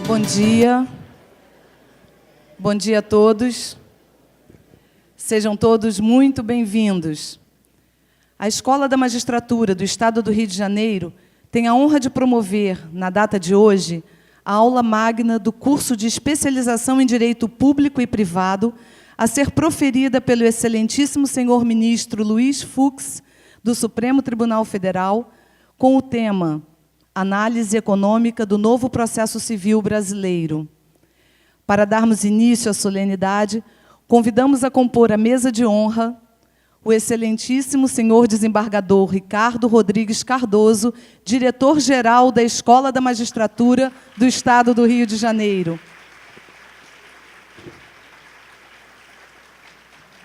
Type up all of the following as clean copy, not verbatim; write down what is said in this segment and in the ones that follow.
Bom dia. Bom dia a todos. Sejam todos muito bem-vindos. A Escola da Magistratura do Estado do Rio de Janeiro tem a honra de promover, na data de hoje, a aula magna do curso de especialização em Direito Público e Privado, a ser proferida pelo excelentíssimo senhor ministro Luiz Fux, do Supremo Tribunal Federal, com o tema Análise Econômica do Novo Processo Civil Brasileiro. Para darmos início à solenidade, convidamos a compor a mesa de honra o excelentíssimo senhor desembargador Ricardo Rodrigues Cardoso, diretor-geral da Escola da Magistratura do Estado do Rio de Janeiro.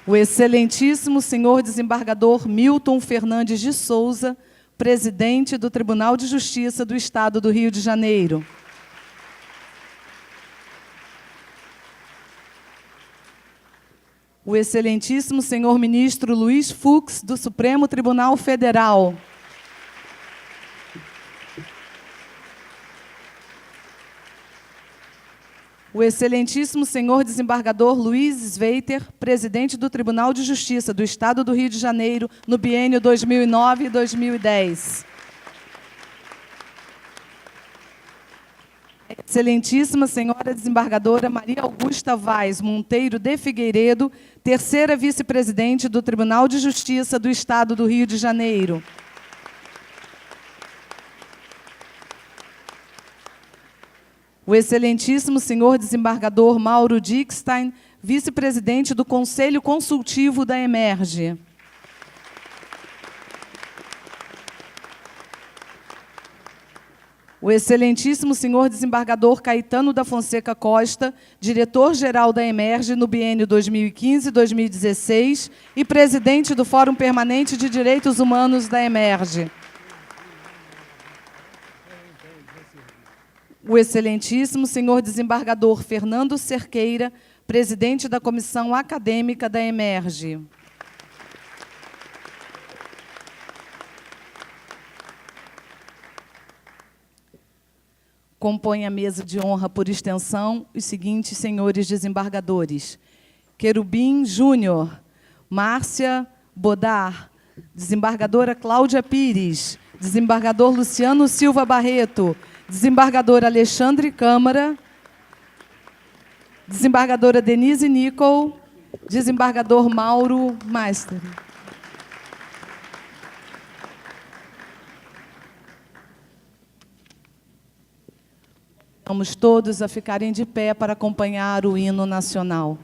O excelentíssimo senhor desembargador Milton Fernandes de Souza, presidente do Tribunal de Justiça do Estado do Rio de Janeiro. O excelentíssimo senhor ministro Luiz Fux, do Supremo Tribunal Federal. O excelentíssimo senhor desembargador Luiz Sveiter, presidente do Tribunal de Justiça do Estado do Rio de Janeiro, no biênio 2009 e 2010. Excelentíssima senhora desembargadora Maria Augusta Vaz Monteiro de Figueiredo, terceira vice-presidente do Tribunal de Justiça do Estado do Rio de Janeiro. O excelentíssimo senhor desembargador Mauro Dickstein, vice-presidente do Conselho Consultivo da Emerge. O excelentíssimo senhor desembargador Caetano da Fonseca Costa, diretor-geral da Emerge no biênio 2015-2016 e presidente do Fórum Permanente de Direitos Humanos da Emerge. O excelentíssimo senhor desembargador Fernando Cerqueira, presidente da Comissão Acadêmica da Emerge. Compõe a mesa de honra por extensão os seguintes senhores desembargadores: Querubim Júnior, Márcia Bodar, desembargadora Cláudia Pires, desembargador Luciano Silva Barreto, desembargador Alexandre Câmara, desembargadora Denise Nicol, desembargador Mauro Meister. Vamos todos a ficarem de pé para acompanhar o hino nacional.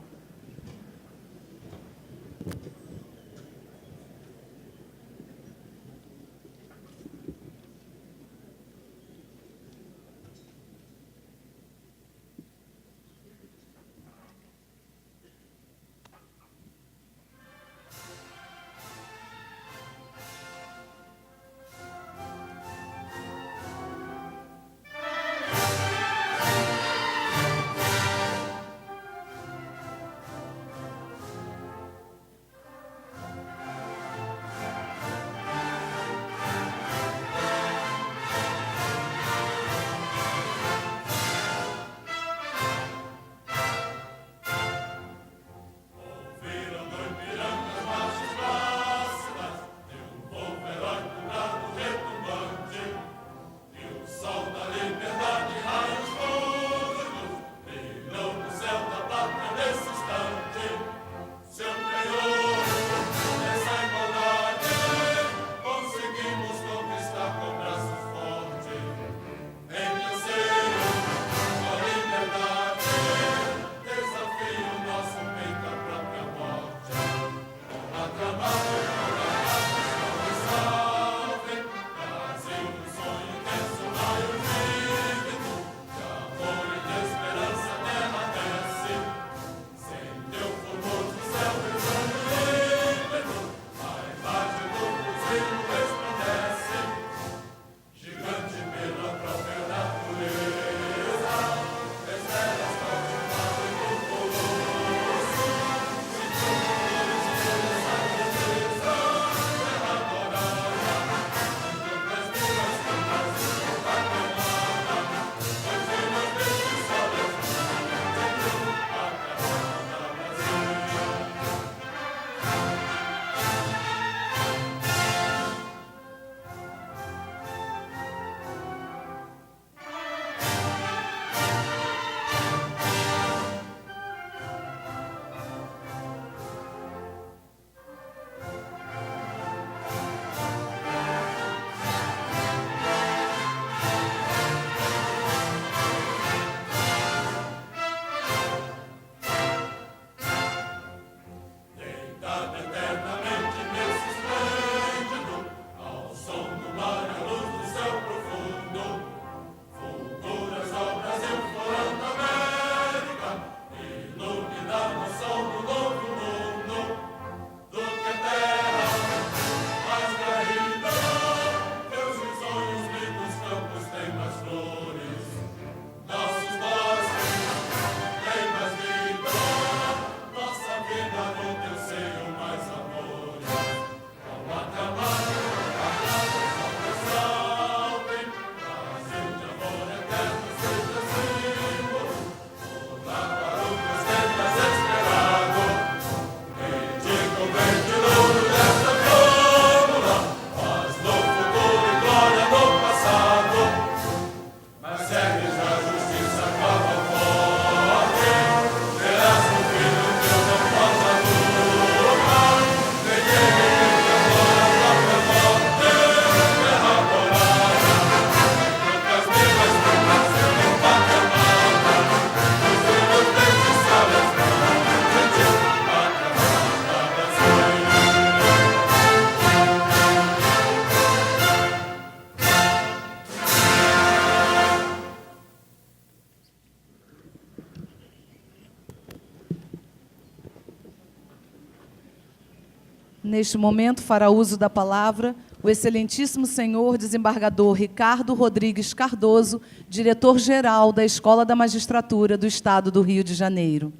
Neste momento, fará uso da palavra o excelentíssimo senhor desembargador Ricardo Rodrigues Cardoso, diretor-geral da Escola da Magistratura do Estado do Rio de Janeiro.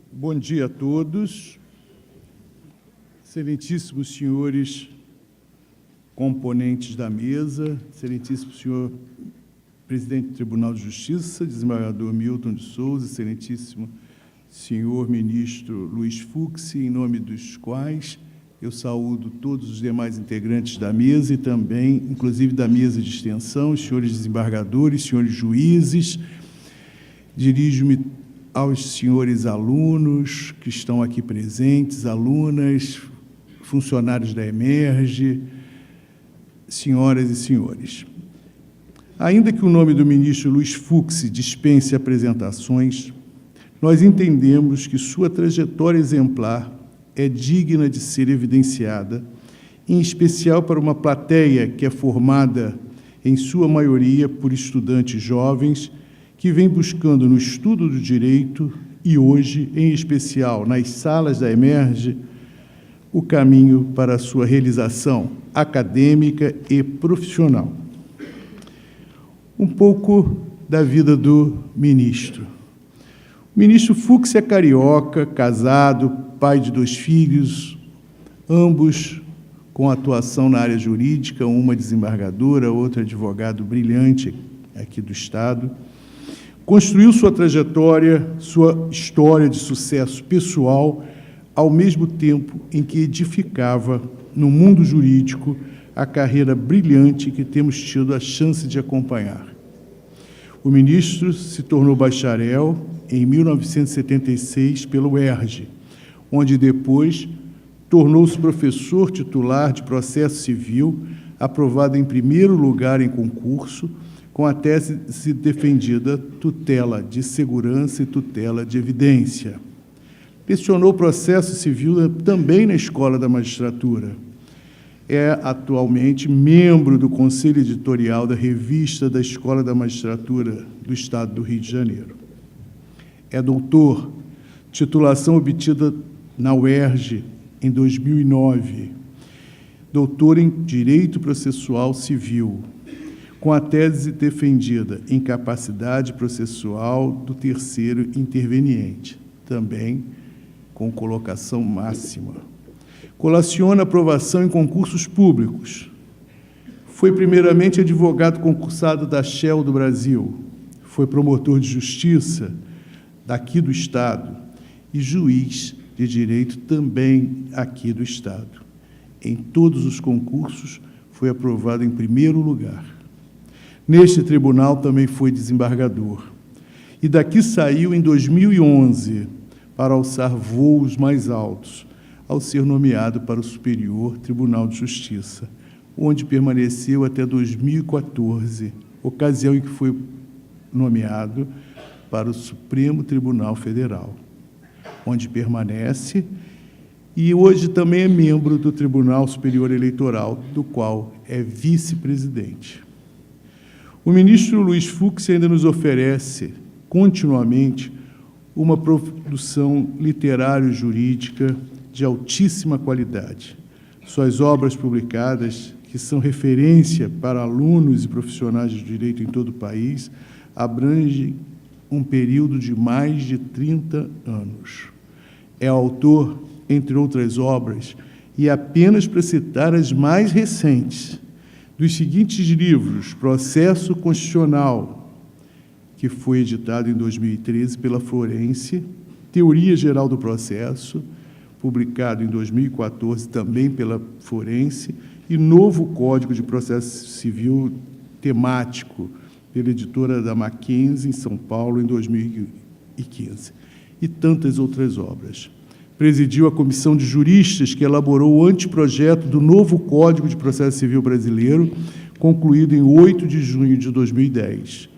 Bom dia a todos. Excelentíssimos senhores componentes da mesa, excelentíssimo senhor presidente do Tribunal de Justiça, desembargador Milton de Souza, excelentíssimo senhor ministro Luiz Fux, em nome dos quais eu saúdo todos os demais integrantes da mesa e também, inclusive, da mesa de extensão, os senhores desembargadores, senhores juízes. Dirijo-me aos senhores alunos que estão aqui presentes, alunas, funcionários da Emerge, senhoras e senhores. Ainda que o nome do ministro Luiz Fux dispense apresentações, nós entendemos que sua trajetória exemplar é digna de ser evidenciada, em especial para uma plateia que é formada, em sua maioria, por estudantes jovens que vêm buscando no estudo do direito e hoje, em especial, nas salas da Emerge, o caminho para a sua realização acadêmica e profissional. Um pouco da vida do ministro. O ministro Fux é carioca, casado, pai de 2 filhos, ambos com atuação na área jurídica, uma desembargadora, outra advogado brilhante aqui do Estado. Construiu sua trajetória, sua história de sucesso pessoal, ao mesmo tempo em que edificava, no mundo jurídico, a carreira brilhante que temos tido a chance de acompanhar. O ministro se tornou bacharel em 1976 pelo UERJ, onde depois tornou-se professor titular de processo civil, aprovado em primeiro lugar em concurso, com a tese defendida tutela de segurança e tutela de evidência. Lecionou processo civil também na Escola da Magistratura. É atualmente membro do Conselho Editorial da Revista da Escola da Magistratura do Estado do Rio de Janeiro. É doutor, titulação obtida na UERJ em 2009, doutor em Direito Processual Civil, com a tese defendida em capacidade processual do terceiro interveniente, também com colocação máxima. Coleciona aprovação em concursos públicos. Foi primeiramente advogado concursado da Shell do Brasil, foi promotor de justiça daqui do Estado e juiz de direito também aqui do Estado. Em todos os concursos, foi aprovado em primeiro lugar. Neste tribunal também foi desembargador. E daqui saiu em 2011 para alçar voos mais altos, ao ser nomeado para o Superior Tribunal de Justiça, onde permaneceu até 2014, ocasião em que foi nomeado para o Supremo Tribunal Federal, onde permanece e hoje também é membro do Tribunal Superior Eleitoral, do qual é vice-presidente. O ministro Luiz Fux ainda nos oferece, continuamente, uma produção literário-jurídica de altíssima qualidade. Suas obras publicadas, que são referência para alunos e profissionais de direito em todo o país, abrangem um período de mais de 30 anos. É autor, entre outras obras, e apenas para citar as mais recentes, dos seguintes livros: Processo Constitucional, que foi editado em 2013 pela Forense, Teoria Geral do Processo, publicado em 2014 também pela Forense, e Novo Código de Processo Civil Temático, pela editora da Mackenzie, em São Paulo, em 2015, e tantas outras obras. Presidiu a comissão de juristas que elaborou o anteprojeto do novo Código de Processo Civil Brasileiro, concluído em 8 de junho de 2010.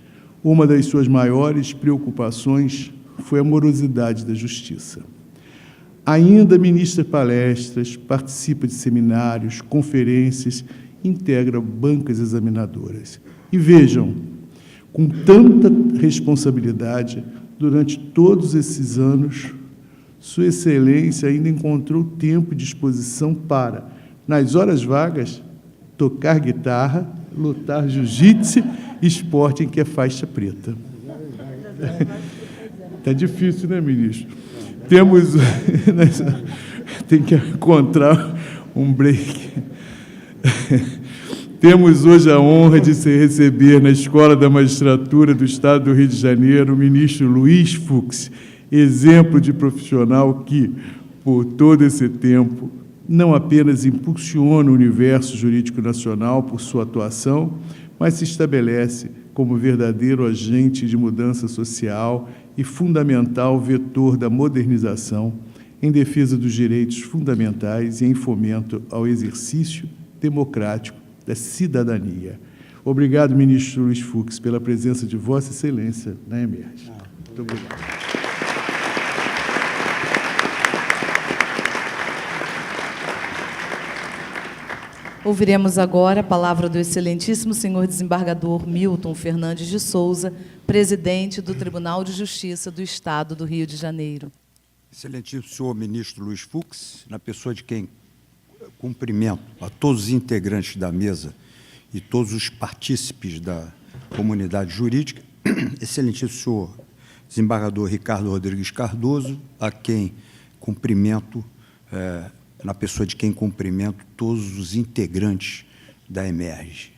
Uma das suas maiores preocupações foi a morosidade da justiça. Ainda ministra palestras, participa de seminários, conferências, integra bancas examinadoras. E vejam, com tanta responsabilidade, durante todos esses anos, Sua Excelência ainda encontrou tempo e disposição para, nas horas vagas, tocar guitarra, lutar jiu-jitsu, esporte em que é faixa preta. Está difícil, né, ministro? Temos... Tem que encontrar um break. Temos hoje a honra de se receber na Escola da Magistratura do Estado do Rio de Janeiro o ministro Luiz Fux, exemplo de profissional que, por todo esse tempo, não apenas impulsiona o universo jurídico nacional por sua atuação, mas se estabelece como verdadeiro agente de mudança social e fundamental vetor da modernização em defesa dos direitos fundamentais e em fomento ao exercício democrático da cidadania. Obrigado, ministro Luiz Fux, pela presença de Vossa Excelência na EMERGE. Muito obrigado. Ouviremos agora a palavra do excelentíssimo senhor desembargador Milton Fernandes de Souza, presidente do Tribunal de Justiça do Estado do Rio de Janeiro. Excelentíssimo senhor ministro Luiz Fux, na pessoa de quem cumprimento a todos os integrantes da mesa e todos os partícipes da comunidade jurídica, excelentíssimo senhor desembargador Ricardo Rodrigues Cardoso, a quem cumprimento, na pessoa de quem cumprimento todos os integrantes da EMERGE.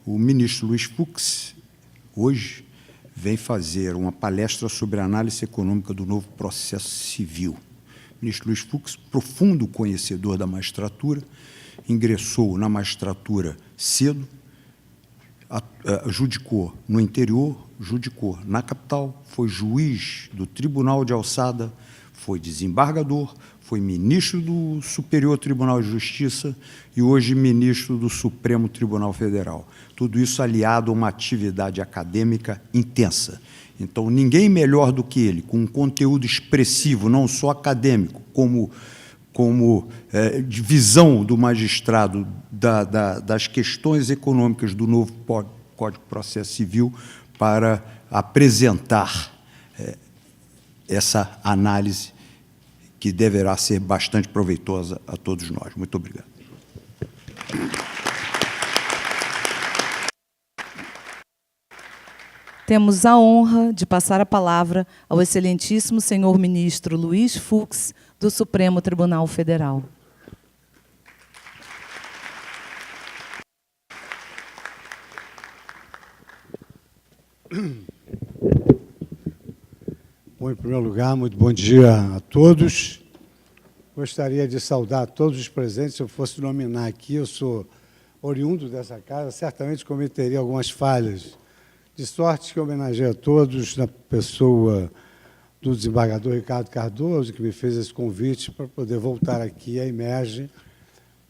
O ministro Luiz Fux, hoje, vem fazer uma palestra sobre a análise econômica do novo processo civil. O ministro Luiz Fux, profundo conhecedor da magistratura, ingressou na magistratura cedo, judicou no interior, judicou na capital, foi juiz do Tribunal de Alçada, foi desembargador, foi ministro do Superior Tribunal de Justiça e hoje ministro do Supremo Tribunal Federal. Tudo isso aliado a uma atividade acadêmica intensa. Então, ninguém melhor do que ele, com um conteúdo expressivo, não só acadêmico, como de visão do magistrado das questões econômicas do novo Código de Processo Civil, para apresentar essa análise que deverá ser bastante proveitosa a todos nós. Muito obrigado. Temos a honra de passar a palavra ao excelentíssimo senhor ministro Luiz Fux, do Supremo Tribunal Federal. Bom, em primeiro lugar, muito bom dia a todos. Gostaria de saudar todos os presentes. Se eu fosse nominar aqui, eu sou oriundo dessa casa, certamente cometeria algumas falhas. De sorte que homenageio a todos, na pessoa do desembargador Ricardo Cardoso, que me fez esse convite para poder voltar aqui à EMERGE,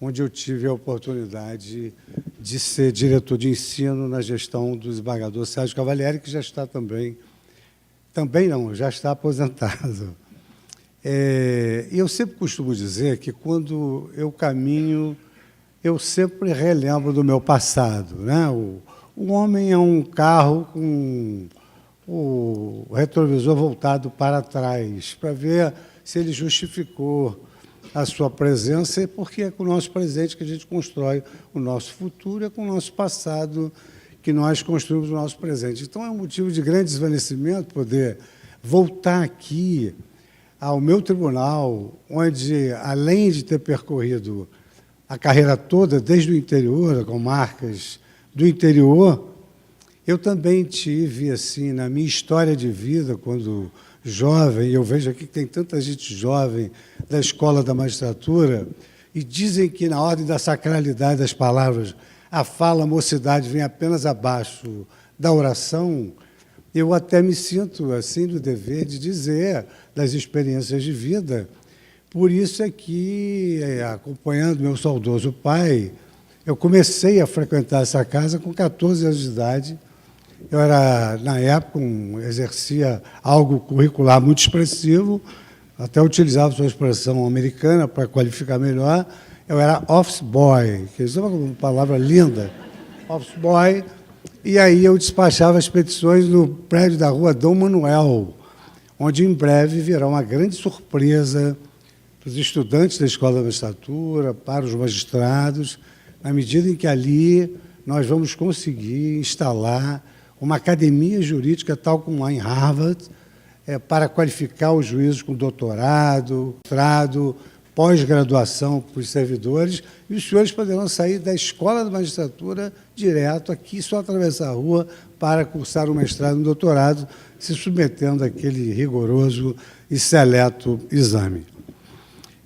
onde eu tive a oportunidade de ser diretor de ensino na gestão do desembargador Sérgio Cavalieri, que já está já está aposentado. Eu sempre costumo dizer que, quando eu caminho, eu sempre relembro do meu passado, né? O homem é um carro com o retrovisor voltado para trás, para ver se ele justificou a sua presença, porque é com o nosso presente que a gente constrói o nosso futuro, é com o nosso passado que nós construímos o nosso presente. Então, é um motivo de grande desvanecimento poder voltar aqui ao meu tribunal, onde, além de ter percorrido a carreira toda, desde o interior, com marcas do interior, eu também tive, assim, na minha história de vida, quando jovem, eu vejo aqui que tem tanta gente jovem da Escola da Magistratura, e dizem que, na ordem da sacralidade das palavras, a fala, a mocidade vem apenas abaixo da oração. Eu até me sinto, assim, do dever de dizer das experiências de vida. Por isso é que, acompanhando meu saudoso pai, eu comecei a frequentar essa casa com 14 anos de idade. Eu era, na época, exercia algo curricular muito expressivo, até utilizava sua expressão americana para qualificar melhor. Eu era office boy, que é uma palavra linda, office boy, e aí eu despachava as petições no prédio da rua Dom Manuel, onde em breve virá uma grande surpresa para os estudantes da Escola da Magistratura, para os magistrados, na medida em que ali nós vamos conseguir instalar uma academia jurídica, tal como há em Harvard, para qualificar os juízes com doutorado, mestrado, pós-graduação para os servidores, e os senhores poderão sair da Escola da Magistratura direto aqui, só atravessar a rua para cursar um mestrado e um doutorado, se submetendo àquele rigoroso e seleto exame.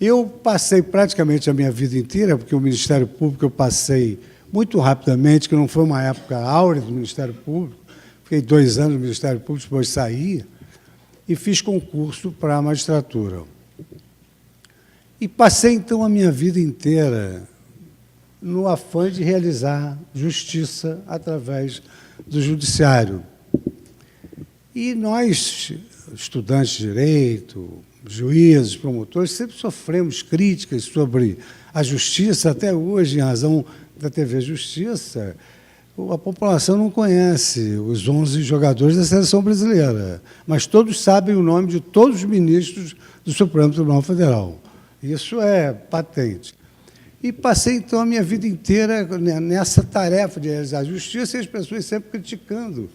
Eu passei praticamente a minha vida inteira, porque o Ministério Público eu passei muito rapidamente, que não foi uma época áurea do Ministério Público, fiquei 2 anos no Ministério Público, depois saí, e fiz concurso para a magistratura. E passei, então, a minha vida inteira no afã de realizar justiça através do judiciário. E nós, estudantes de direito, juízes, promotores, sempre sofremos críticas sobre a justiça, até hoje, em razão da TV Justiça. A população não conhece os 11 jogadores da seleção brasileira, mas todos sabem o nome de todos os ministros do Supremo Tribunal Federal. Isso é patente. E passei, então, a minha vida inteira nessa tarefa de realizar a justiça e as pessoas sempre criticando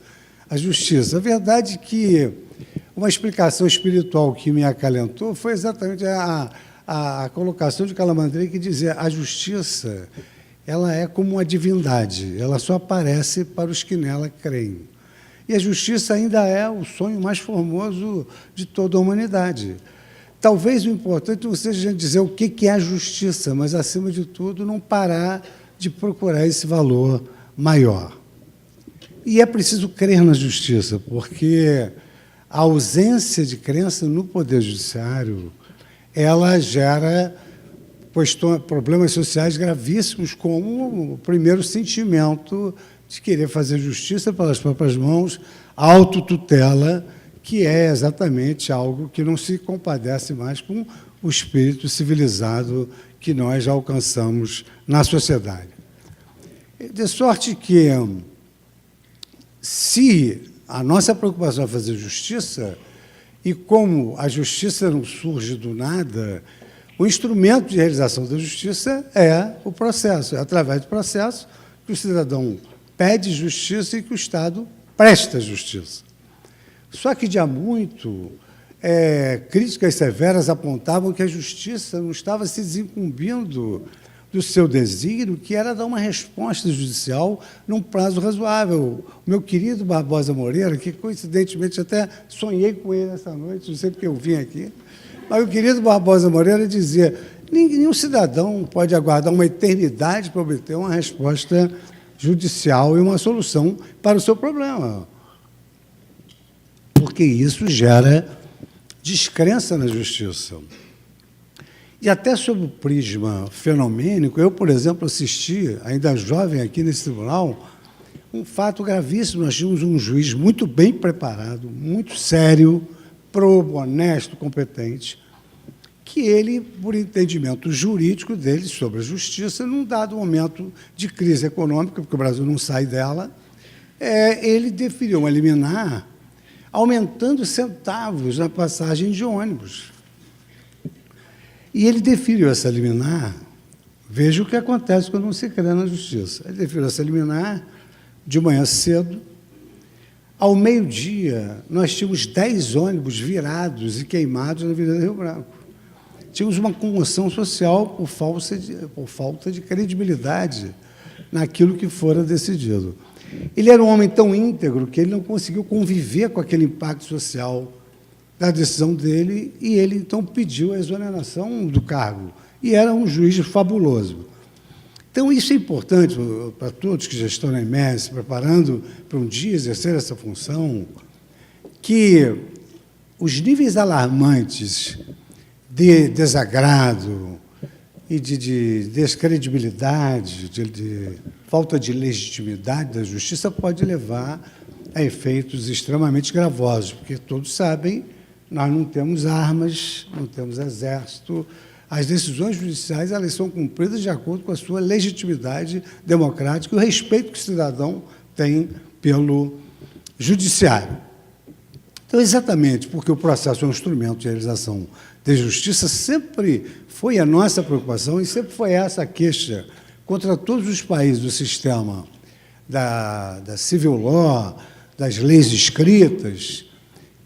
a justiça. A verdade é que uma explicação espiritual que me acalentou foi exatamente a colocação de Calamandrei, que dizia: a justiça ela é como uma divindade, ela só aparece para os que nela creem. E a justiça ainda é o sonho mais formoso de toda a humanidade. Talvez o importante não seja a gente dizer o que é a justiça, mas, acima de tudo, não parar de procurar esse valor maior. E é preciso crer na justiça, porque a ausência de crença no Poder Judiciário, ela gera problemas sociais gravíssimos, como o primeiro sentimento de querer fazer justiça pelas próprias mãos, autotutela, que é exatamente algo que não se compadece mais com o espírito civilizado que nós já alcançamos na sociedade. De sorte que, se a nossa preocupação é fazer justiça, e como a justiça não surge do nada, o instrumento de realização da justiça é o processo. É através do processo que o cidadão pede justiça e que o Estado presta justiça. Só que, de há muito, críticas severas apontavam que a justiça não estava se desincumbindo do seu desígnio, que era dar uma resposta judicial num prazo razoável. O meu querido Barbosa Moreira, que, coincidentemente, até sonhei com ele essa noite, não sei porque eu vim aqui, mas o querido Barbosa Moreira dizia: nenhum cidadão pode aguardar uma eternidade para obter uma resposta judicial e uma solução para o seu problema, porque isso gera descrença na justiça. E até sob o prisma fenomênico, eu, por exemplo, assisti, ainda jovem aqui nesse tribunal, um fato gravíssimo. Nós tínhamos um juiz muito bem preparado, muito sério, probo, honesto, competente, que ele, por entendimento jurídico dele sobre a justiça, num dado momento de crise econômica, porque o Brasil não sai dela, ele deferiu uma liminar aumentando centavos na passagem de ônibus. E ele deferiu essa liminar. Veja o que acontece quando não se crê na justiça. Ele deferiu essa liminar de manhã cedo. Ao meio-dia, nós tínhamos 10 ônibus virados e queimados na Avenida Rio Branco. Tínhamos uma comoção social por falta de credibilidade naquilo que fora decidido. Ele era um homem tão íntegro que ele não conseguiu conviver com aquele impacto social da decisão dele, e ele, então, pediu a exoneração do cargo. E era um juiz fabuloso. Então, isso é importante para todos que já estão na MS, preparando para um dia exercer essa função, que os níveis alarmantes de desagrado e de descredibilidade, de falta de legitimidade da justiça pode levar a efeitos extremamente gravosos, porque todos sabem, nós não temos armas, não temos exército. As decisões judiciais, elas são cumpridas de acordo com a sua legitimidade democrática e o respeito que o cidadão tem pelo judiciário. Então, exatamente porque o processo é um instrumento de realização de justiça, sempre foi a nossa preocupação e sempre foi essa a queixa contra todos os países do sistema da civil law, das leis escritas,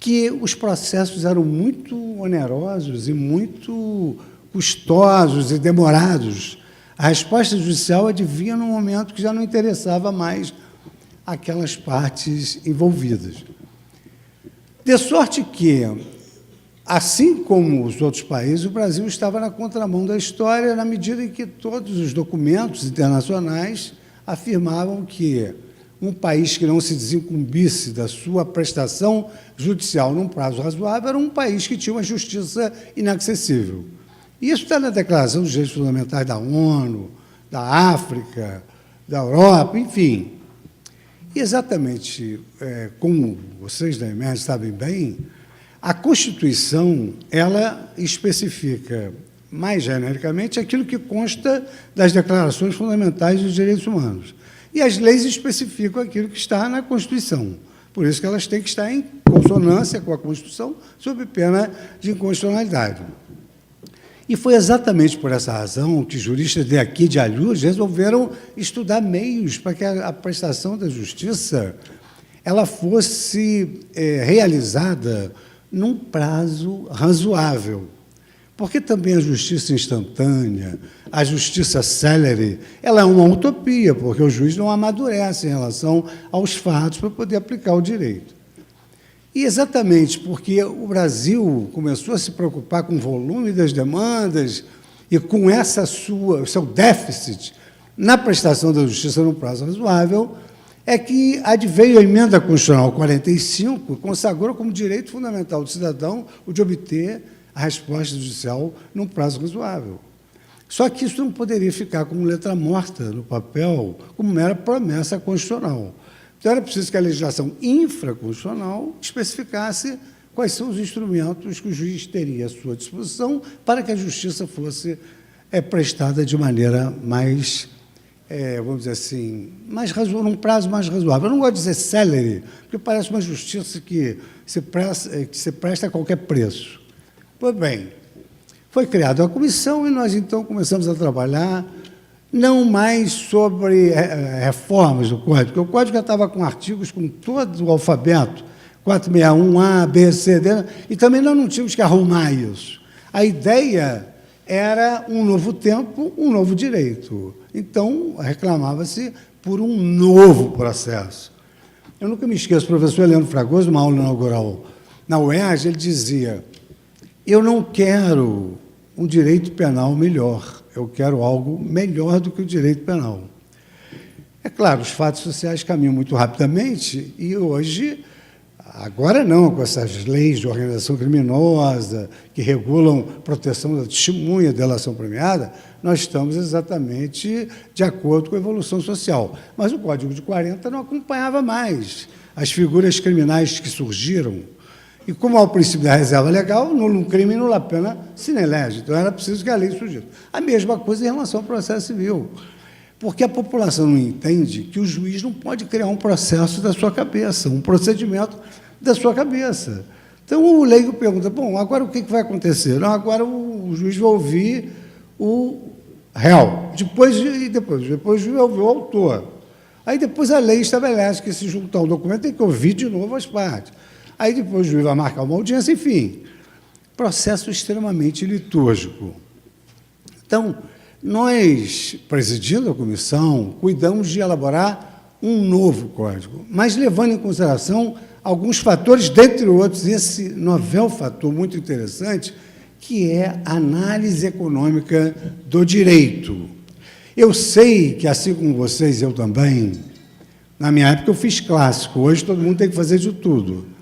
que os processos eram muito onerosos e muito custosos e demorados. A resposta judicial advinha num momento que já não interessava mais aquelas partes envolvidas. De sorte que, assim como os outros países, o Brasil estava na contramão da história, na medida em que todos os documentos internacionais afirmavam que um país que não se desincumbisse da sua prestação judicial num prazo razoável era um país que tinha uma justiça inacessível. E isso está na Declaração dos Direitos Fundamentais da ONU, da África, da Europa, enfim. E exatamente como vocês da EMERGE sabem bem, a Constituição ela especifica mais genericamente aquilo que consta das Declarações Fundamentais dos Direitos Humanos. E as leis especificam aquilo que está na Constituição. Por isso que elas têm que estar em consonância com a Constituição, sob pena de inconstitucionalidade. E foi exatamente por essa razão que juristas de aqui de Alhures resolveram estudar meios para que a prestação da justiça ela fosse realizada num prazo razoável. Porque também a justiça instantânea, a justiça célere, ela é uma utopia, porque o juiz não amadurece em relação aos fatos para poder aplicar o direito. E exatamente porque o Brasil começou a se preocupar com o volume das demandas e com seu déficit na prestação da justiça num prazo razoável, é que adveio a Emenda Constitucional 45 e consagrou como direito fundamental do cidadão o de obter a resposta judicial num prazo razoável. Só que isso não poderia ficar como letra morta no papel, como mera promessa constitucional. Então, era preciso que a legislação infraconstitucional especificasse quais são os instrumentos que o juiz teria à sua disposição para que a justiça fosse prestada de maneira mais, vamos dizer assim, num prazo mais razoável. Eu não gosto de dizer célere, porque parece uma justiça que se presta a qualquer preço. Pois bem, foi criada uma comissão e nós, então, começamos a trabalhar não mais sobre reformas do Código, porque o Código já estava com artigos com todo o alfabeto, 461A, B, C, D, e também nós não tínhamos que arrumar isso. A ideia era um novo tempo, um novo direito. Então, reclamava-se por um novo processo. Eu nunca me esqueço, o professor Leandro Fragoso, numa aula inaugural na UERJ, ele dizia: eu não quero um direito penal melhor, eu quero algo melhor do que o direito penal. É claro, os fatos sociais caminham muito rapidamente e hoje, agora não, com essas leis de organização criminosa que regulam proteção da testemunha, delação premiada, nós estamos exatamente de acordo com a evolução social. Mas o Código de 40 não acompanhava mais as figuras criminais que surgiram. E como há o princípio da reserva legal, nulo crime, nula pena sine lege. Então, era preciso que a lei surgisse. A mesma coisa em relação ao processo civil. Porque a população não entende que o juiz não pode criar um processo da sua cabeça, um procedimento da sua cabeça. Então, o leigo pergunta, bom, agora o que vai acontecer? Não, agora o juiz vai ouvir o réu, depois o juiz vai ouvir o autor. Aí, depois, a lei estabelece que, se juntar o documento, tem que ouvir de novo as partes. Aí, depois, o juiz vai marcar uma audiência, enfim. Processo extremamente litúrgico. Então, nós, presidindo a comissão, cuidamos de elaborar um novo código, mas levando em consideração alguns fatores, dentre outros, esse novel fator muito interessante, que é a análise econômica do direito. Eu sei que, assim como vocês, eu também, na minha época eu fiz clássico, hoje todo mundo tem que fazer de tudo.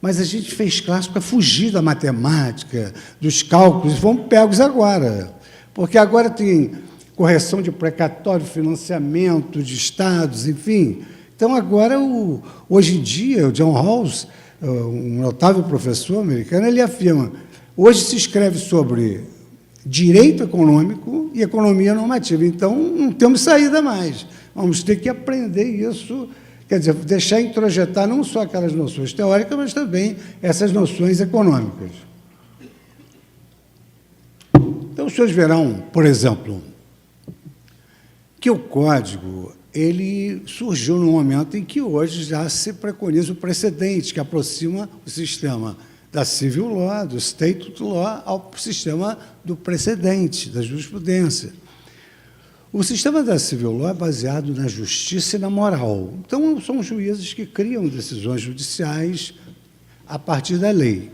Mas a gente fez clássico para fugir da matemática, dos cálculos, e fomos pegos agora. Porque agora tem correção de precatório, financiamento de estados, enfim. Então, agora, hoje em dia, o John Rawls, um notável professor americano, ele afirma, hoje se escreve sobre direito econômico e economia normativa. Então, não temos saída mais. Vamos ter que aprender isso Quer dizer, deixar introjetar não só aquelas noções teóricas, mas também essas noções econômicas. Então, os senhores verão, por exemplo, que o Código ele surgiu num momento em que hoje já se preconiza o precedente, que aproxima o sistema da civil law, do state law, ao sistema do precedente, da jurisprudência. O sistema da civil law é baseado na justiça e na moral. Então, são juízes que criam decisões judiciais a partir da lei.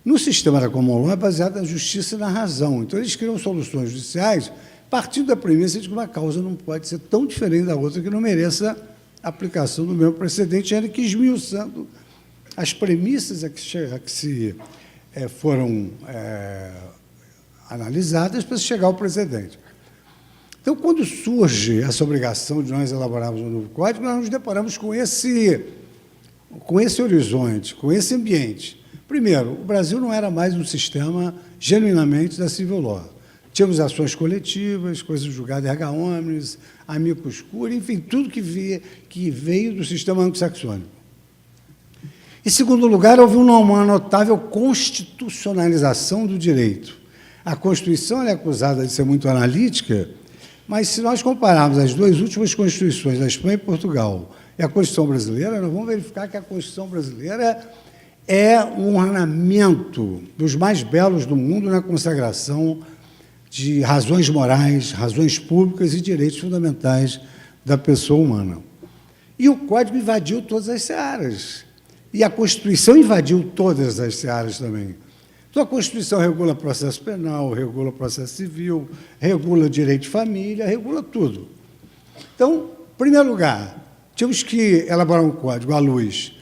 No sistema da common law é baseado na justiça e na razão. Então, eles criam soluções judiciais partindo da premissa de que uma causa não pode ser tão diferente da outra que não mereça aplicação do mesmo precedente, ainda que esmiuçando as premissas a que foram analisadas para chegar ao precedente. Então, quando surge essa obrigação de nós elaborarmos um novo código, nós nos deparamos com esse horizonte, com esse ambiente. Primeiro, o Brasil não era mais um sistema genuinamente da civil law. Tínhamos ações coletivas, coisas julgadas erga omnes, amicus curiae, enfim, tudo que veio do sistema anglo-saxônico. Em segundo lugar, houve uma notável constitucionalização do direito. A Constituição é acusada de ser muito analítica, mas se nós compararmos as duas últimas Constituições da Espanha e Portugal e a Constituição brasileira, nós vamos verificar que a Constituição brasileira é um ornamento dos mais belos do mundo na consagração de razões morais, razões públicas e direitos fundamentais da pessoa humana. E o Código invadiu todas as searas. E a Constituição invadiu todas as searas também. Então, a Constituição regula processo penal, regula processo civil, regula direito de família, regula tudo. Então, em primeiro lugar, tínhamos que elaborar um código à luz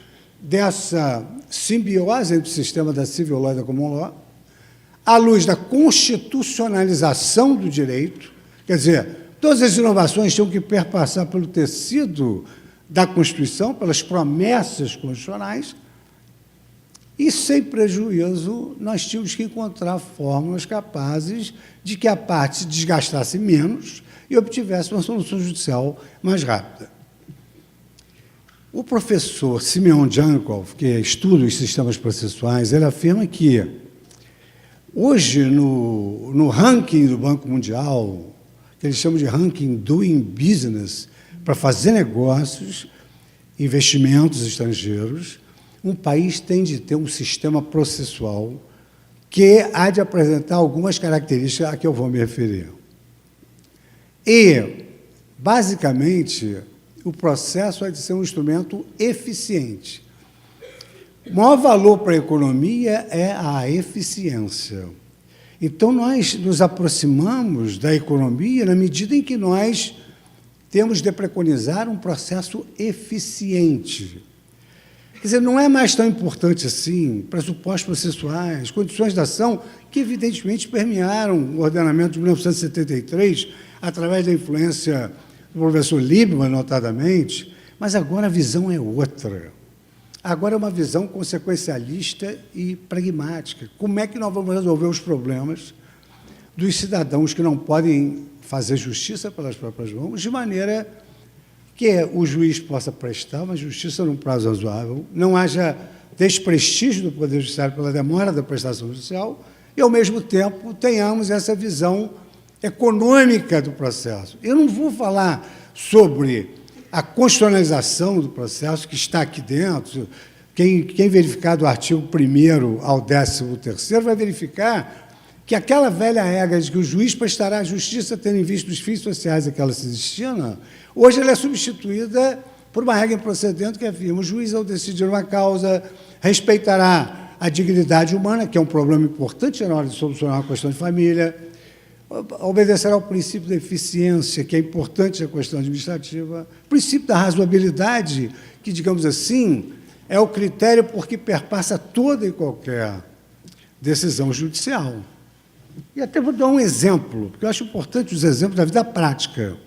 dessa simbiose entre o sistema da civil law e da common law, à luz da constitucionalização do direito, quer dizer, todas as inovações tinham que perpassar pelo tecido da Constituição, pelas promessas constitucionais, e, sem prejuízo, nós tínhamos que encontrar fórmulas capazes de que a parte se desgastasse menos e obtivesse uma solução judicial mais rápida. O professor Simeon Jankov, que estuda os sistemas processuais, ele afirma que hoje, no ranking do Banco Mundial, que eles chamam de ranking Doing Business, para fazer negócios, investimentos estrangeiros, um país tem de ter um sistema processual que há de apresentar algumas características a que eu vou me referir. E, basicamente, o processo há de ser um instrumento eficiente. O maior valor para a economia é a eficiência. Então, nós nos aproximamos da economia na medida em que nós temos de preconizar um processo eficiente. Quer dizer, não é mais tão importante assim pressupostos processuais, condições de ação que, evidentemente, permearam o ordenamento de 1973, através da influência do professor Liebman, notadamente, mas agora a visão é outra. Agora é uma visão consequencialista e pragmática. Como é que nós vamos resolver os problemas dos cidadãos que não podem fazer justiça pelas próprias mãos, de maneira que o juiz possa prestar uma justiça num prazo razoável, não haja desprestígio do Poder Judiciário pela demora da prestação judicial e, ao mesmo tempo, tenhamos essa visão econômica do processo. Eu não vou falar sobre a constitucionalização do processo, que está aqui dentro. Quem verificar do artigo 1º ao 13º vai verificar que aquela velha regra de que o juiz prestará a justiça tendo em vista os fins sociais a que ela se destina, hoje ela é substituída por uma regra improcedente que afirma: o juiz, ao decidir uma causa, respeitará a dignidade humana, que é um problema importante na hora de solucionar uma questão de família, obedecerá ao princípio da eficiência, que é importante na questão administrativa, o princípio da razoabilidade, que, digamos assim, é o critério por que perpassa toda e qualquer decisão judicial. E até vou dar um exemplo, porque eu acho importante os exemplos da vida prática.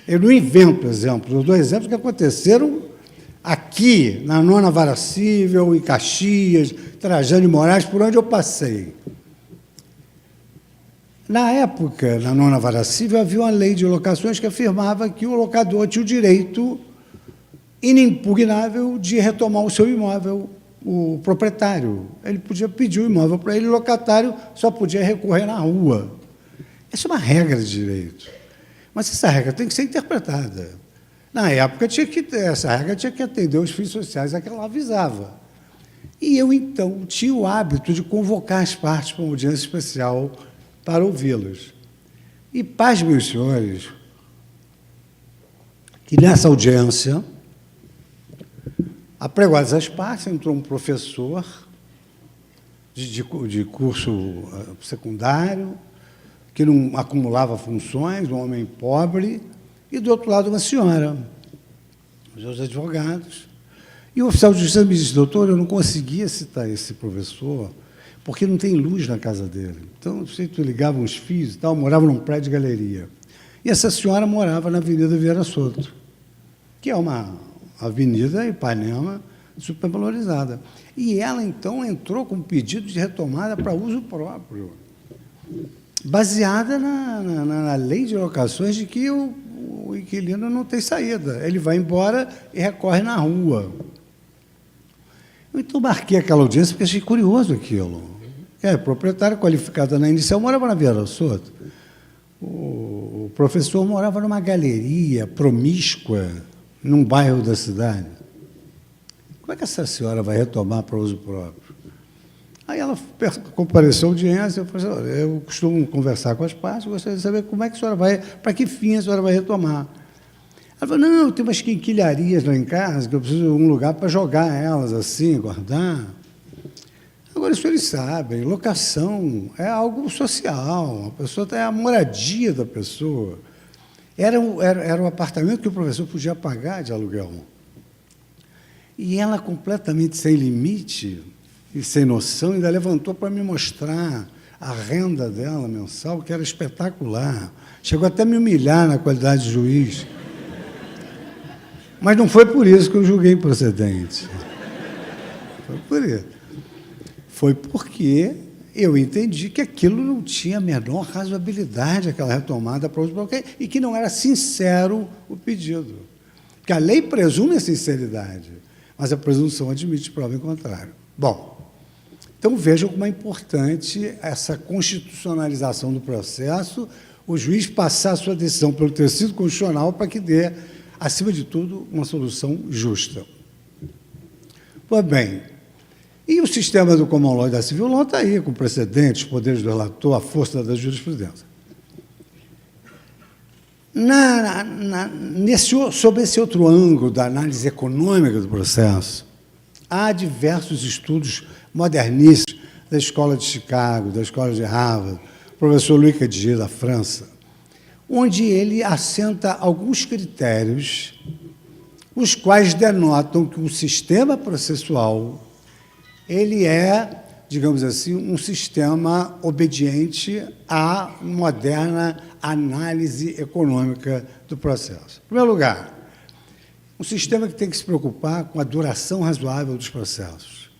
Eu não invento exemplos, eu dou exemplos que aconteceram aqui, na 9ª Vara Cível, em Caxias, Trajano e Moraes, por onde eu passei. Na época, na 9ª Vara Cível, havia uma lei de locações que afirmava que o locador tinha o direito inimpugnável de retomar o seu imóvel, o proprietário. Ele podia pedir o imóvel para ele, o locatário só podia recorrer na rua. Essa é uma regra de direito. Mas essa regra tem que ser interpretada. Na época, essa regra tinha que atender os fins sociais a que ela avisava. E eu, então, tinha o hábito de convocar as partes para uma audiência especial para ouvi-las. E, paz, meus senhores, que nessa audiência, apregoadas as partes, entrou um professor de curso secundário, que não acumulava funções, um homem pobre, e, do outro lado, uma senhora, os dois advogados. E o oficial de justiça me disse: doutor, eu não conseguia citar esse professor, porque não tem luz na casa dele. Então, eu ligava uns fios e tal, morava num prédio de galeria. E essa senhora morava na Avenida Vieira Soto, que é uma avenida Ipanema supervalorizada. E ela, então, entrou com um pedido de retomada para uso próprio, baseada na lei de locações de que o inquilino não tem saída. Ele vai embora e recorre na rua. Eu, então, marquei aquela audiência porque achei curioso aquilo. Proprietário qualificado na inicial morava na Vieira Soto. O professor morava numa galeria promíscua, num bairro da cidade. Como é que essa senhora vai retomar para uso próprio? Aí ela compareceu à audiência, eu falei: olha, eu costumo conversar com as partes, gostaria de saber como é que a senhora vai, para que fim a senhora vai retomar. Ela falou: não, tem umas quinquilharias lá em casa, que eu preciso de um lugar para jogar elas assim, guardar. Agora, os senhores sabem, locação é algo social, a pessoa tem a moradia da pessoa. Era um apartamento que o professor podia pagar de aluguel. E ela, completamente sem limite e sem noção, ainda levantou para me mostrar a renda dela mensal, que era espetacular. Chegou até a me humilhar na qualidade de juiz. Mas não foi por isso que eu julguei improcedente. Foi por isso. Foi porque eu entendi que aquilo não tinha a menor razoabilidade, aquela retomada para os bloqueios, e que não era sincero o pedido. Porque a lei presume a sinceridade, mas a presunção admite prova em contrário. Bom, então vejam como é importante essa constitucionalização do processo, o juiz passar a sua decisão pelo tecido constitucional para que dê, acima de tudo, uma solução justa. Pois bem, e o sistema do common law e da civil law está aí, com precedentes, poderes do relator, a força da jurisprudência. Sob esse outro ângulo da análise econômica do processo, há diversos estudos modernistas da Escola de Chicago, da Escola de Harvard, o professor Louis Cadier, da França, onde ele assenta alguns critérios, os quais denotam que o sistema processual ele é, digamos assim, um sistema obediente à moderna análise econômica do processo. Em primeiro lugar, um sistema que tem que se preocupar com a duração razoável dos processos.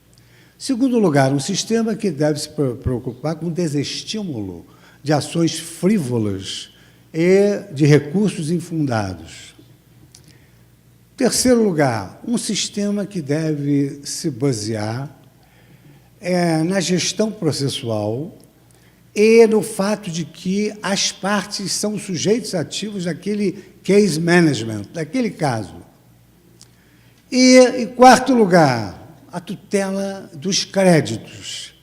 Em segundo lugar, um sistema que deve se preocupar com o desestímulo de ações frívolas e de recursos infundados. Em terceiro lugar, um sistema que deve se basear na gestão processual e no fato de que as partes são sujeitos ativos daquele case management, daquele caso. E, em quarto lugar, a tutela dos créditos.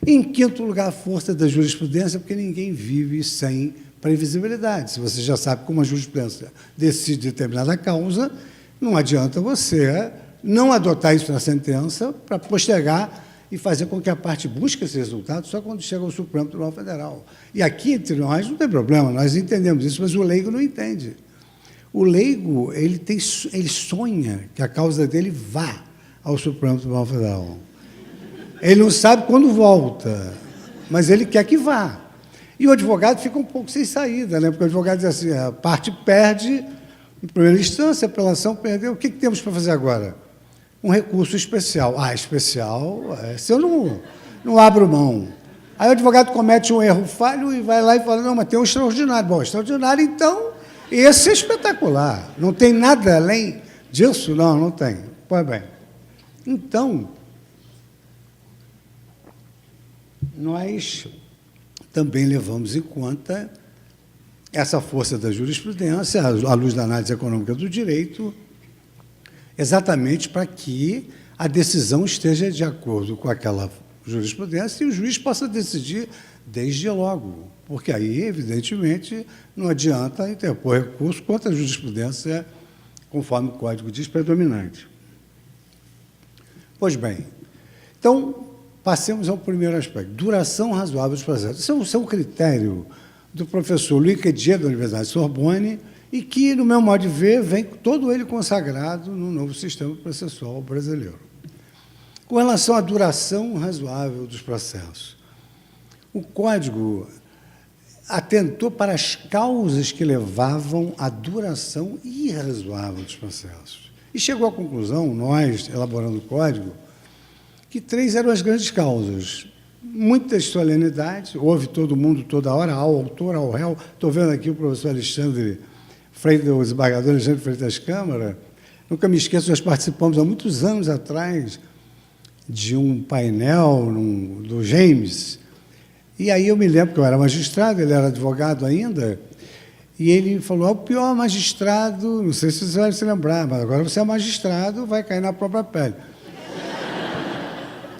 E, em quinto lugar, a força da jurisprudência, porque ninguém vive sem previsibilidade. Se você já sabe como a jurisprudência decide determinada causa, não adianta você não adotar isso na sentença para postergar e fazer com que a parte busque esse resultado só quando chega ao Supremo Tribunal Federal. E aqui, entre nós, não tem problema, nós entendemos isso, mas o leigo não entende. O leigo, ele sonha que a causa dele vá ao Supremo Tribunal Federal. Ele não sabe quando volta, mas ele quer que vá. E o advogado fica um pouco sem saída, né? Porque o advogado diz assim: a parte perde em primeira instância, a apelação perdeu, o que temos para fazer agora? Um recurso especial. Especial, se eu não abro mão. Aí o advogado comete um erro falho e vai lá e fala: não, mas tem um extraordinário. Bom, extraordinário, então, esse é espetacular. Não tem nada além Disso? Não, não tem. Pois bem. Então, nós também levamos em conta essa força da jurisprudência, à luz da análise econômica do direito, exatamente para que a decisão esteja de acordo com aquela jurisprudência e o juiz possa decidir desde logo, porque aí, evidentemente, não adianta interpor recurso contra a jurisprudência, conforme o Código diz, predominante. Pois bem, então, passemos ao primeiro aspecto, duração razoável dos processos. Esse é um critério do professor Louis Quedier, da Universidade de Sorbonne, e que, no meu modo de ver, vem todo ele consagrado no novo sistema processual brasileiro. Com relação à duração razoável dos processos, o Código atentou para as causas que levavam à duração irrazoável dos processos. E chegou à conclusão, nós, elaborando o Código, que 3 eram as grandes causas. Muitas solenidades, houve todo mundo, toda hora, ao autor, ao réu. Estou vendo aqui o professor Alexandre Freitas, o desembargador Alexandre Freitas Câmara. Nunca me esqueço, nós participamos há muitos anos atrás de um painel do James, e aí eu me lembro que eu era magistrado, ele era advogado ainda, e ele falou, o pior magistrado, não sei se você vai se lembrar, mas agora você é magistrado, vai cair na própria pele.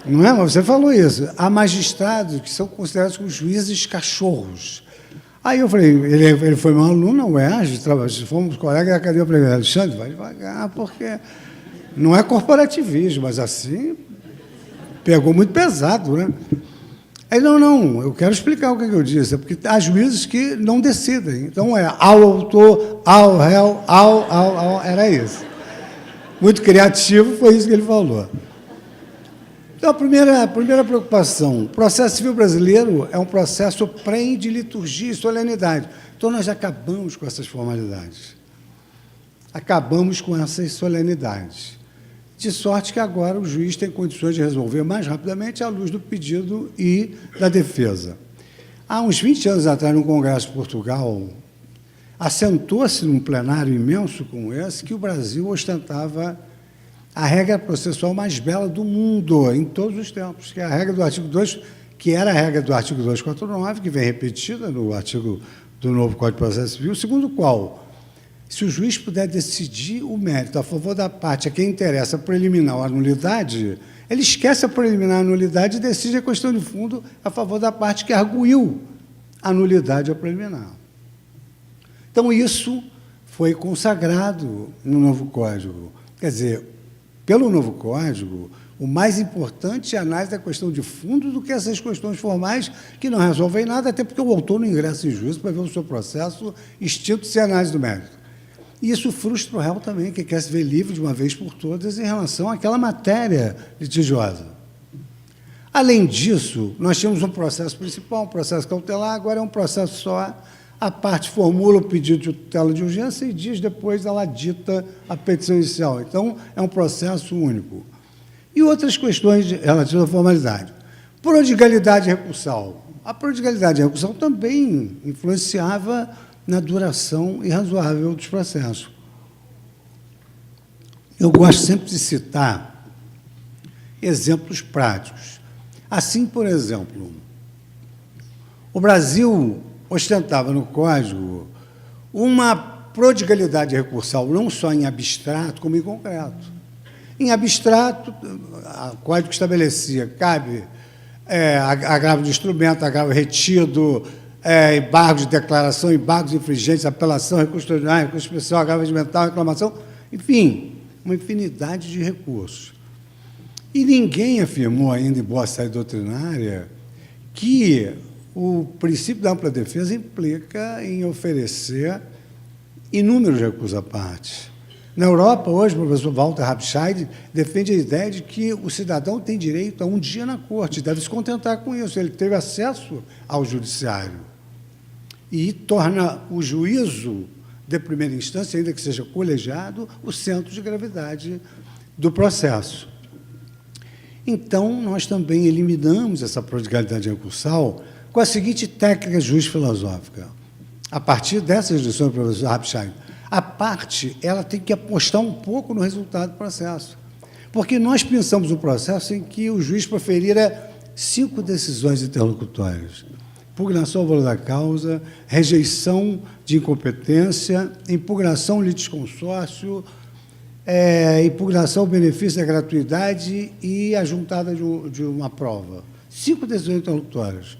Não é? Mas você falou isso. Há magistrados que são considerados como juízes cachorros. Aí eu falei, ele foi meu aluno na UERJ, fomos colegas da academia, eu falei, Alexandre, vai devagar, porque não é corporativismo, mas assim, pegou muito pesado, né? Aí, não, eu quero explicar o que eu disse, é porque há juízes que não decidem. Então, ao autor, ao réu, era isso. Muito criativo, foi isso que ele falou. Então, a primeira preocupação, o processo civil brasileiro é um processo pré de liturgia e solenidade. Então, nós acabamos com essas formalidades. Acabamos com essas solenidades. De sorte que agora o juiz tem condições de resolver mais rapidamente à luz do pedido e da defesa. Há uns 20 anos atrás, no Congresso de Portugal, assentou-se num plenário imenso como esse que o Brasil ostentava a regra processual mais bela do mundo, em todos os tempos, que é a regra do artigo 2, que era a regra do artigo 249, que vem repetida no artigo do novo Código de Processo Civil, segundo o qual, se o juiz puder decidir o mérito a favor da parte a quem interessa preliminar ou a nulidade, ele esquece a preliminar a nulidade e decide a questão de fundo a favor da parte que arguiu a nulidade ou preliminar. Então, isso foi consagrado no novo Código. Quer dizer, pelo novo Código, o mais importante é a análise da questão de fundo do que essas questões formais que não resolvem nada, até porque o autor não ingressa em juízo para ver o seu processo extinto sem análise do mérito. E isso frustra o réu também, que quer se ver livre de uma vez por todas em relação àquela matéria litigiosa. Além disso, nós tínhamos um processo principal, um processo cautelar, agora é um processo só. A parte formula o pedido de tutela de urgência e dias depois ela dita a petição inicial. Então, é um processo único. E outras questões relativas à formalidade. Prodigalidade recursal. A prodigalidade recursal também influenciava na duração irrazoável dos processos. Eu gosto sempre de citar exemplos práticos. Assim, por exemplo, o Brasil ostentava no Código uma prodigalidade recursal, não só em abstrato, como em concreto. Em abstrato, o Código estabelecia, cabe agravo de instrumento, agravo retido, embargo de declaração, embargos infringentes, apelação, recurso extraordinário, recurso especial, agravo regimental, reclamação, enfim, uma infinidade de recursos. E ninguém afirmou ainda, em boa saída doutrinária, que o princípio da ampla defesa implica em oferecer inúmeros recursos à parte. Na Europa, hoje, o professor Walter Habscheid defende a ideia de que o cidadão tem direito a um dia na corte, deve se contentar com isso, ele teve acesso ao judiciário. E torna o juízo de primeira instância, ainda que seja colegiado, o centro de gravidade do processo. Então, nós também eliminamos essa prodigalidade recursal com a seguinte técnica juiz-filosófica. A partir dessas lições do professor Habscheid, A parte ela tem que apostar um pouco no resultado do processo. Porque nós pensamos um processo em que o juiz proferira 5 decisões interlocutórias: impugnação ao valor da causa, rejeição de incompetência, impugnação litisconsórcio, impugnação ao benefício da gratuidade e a juntada de uma prova. 5 decisões interlocutórias.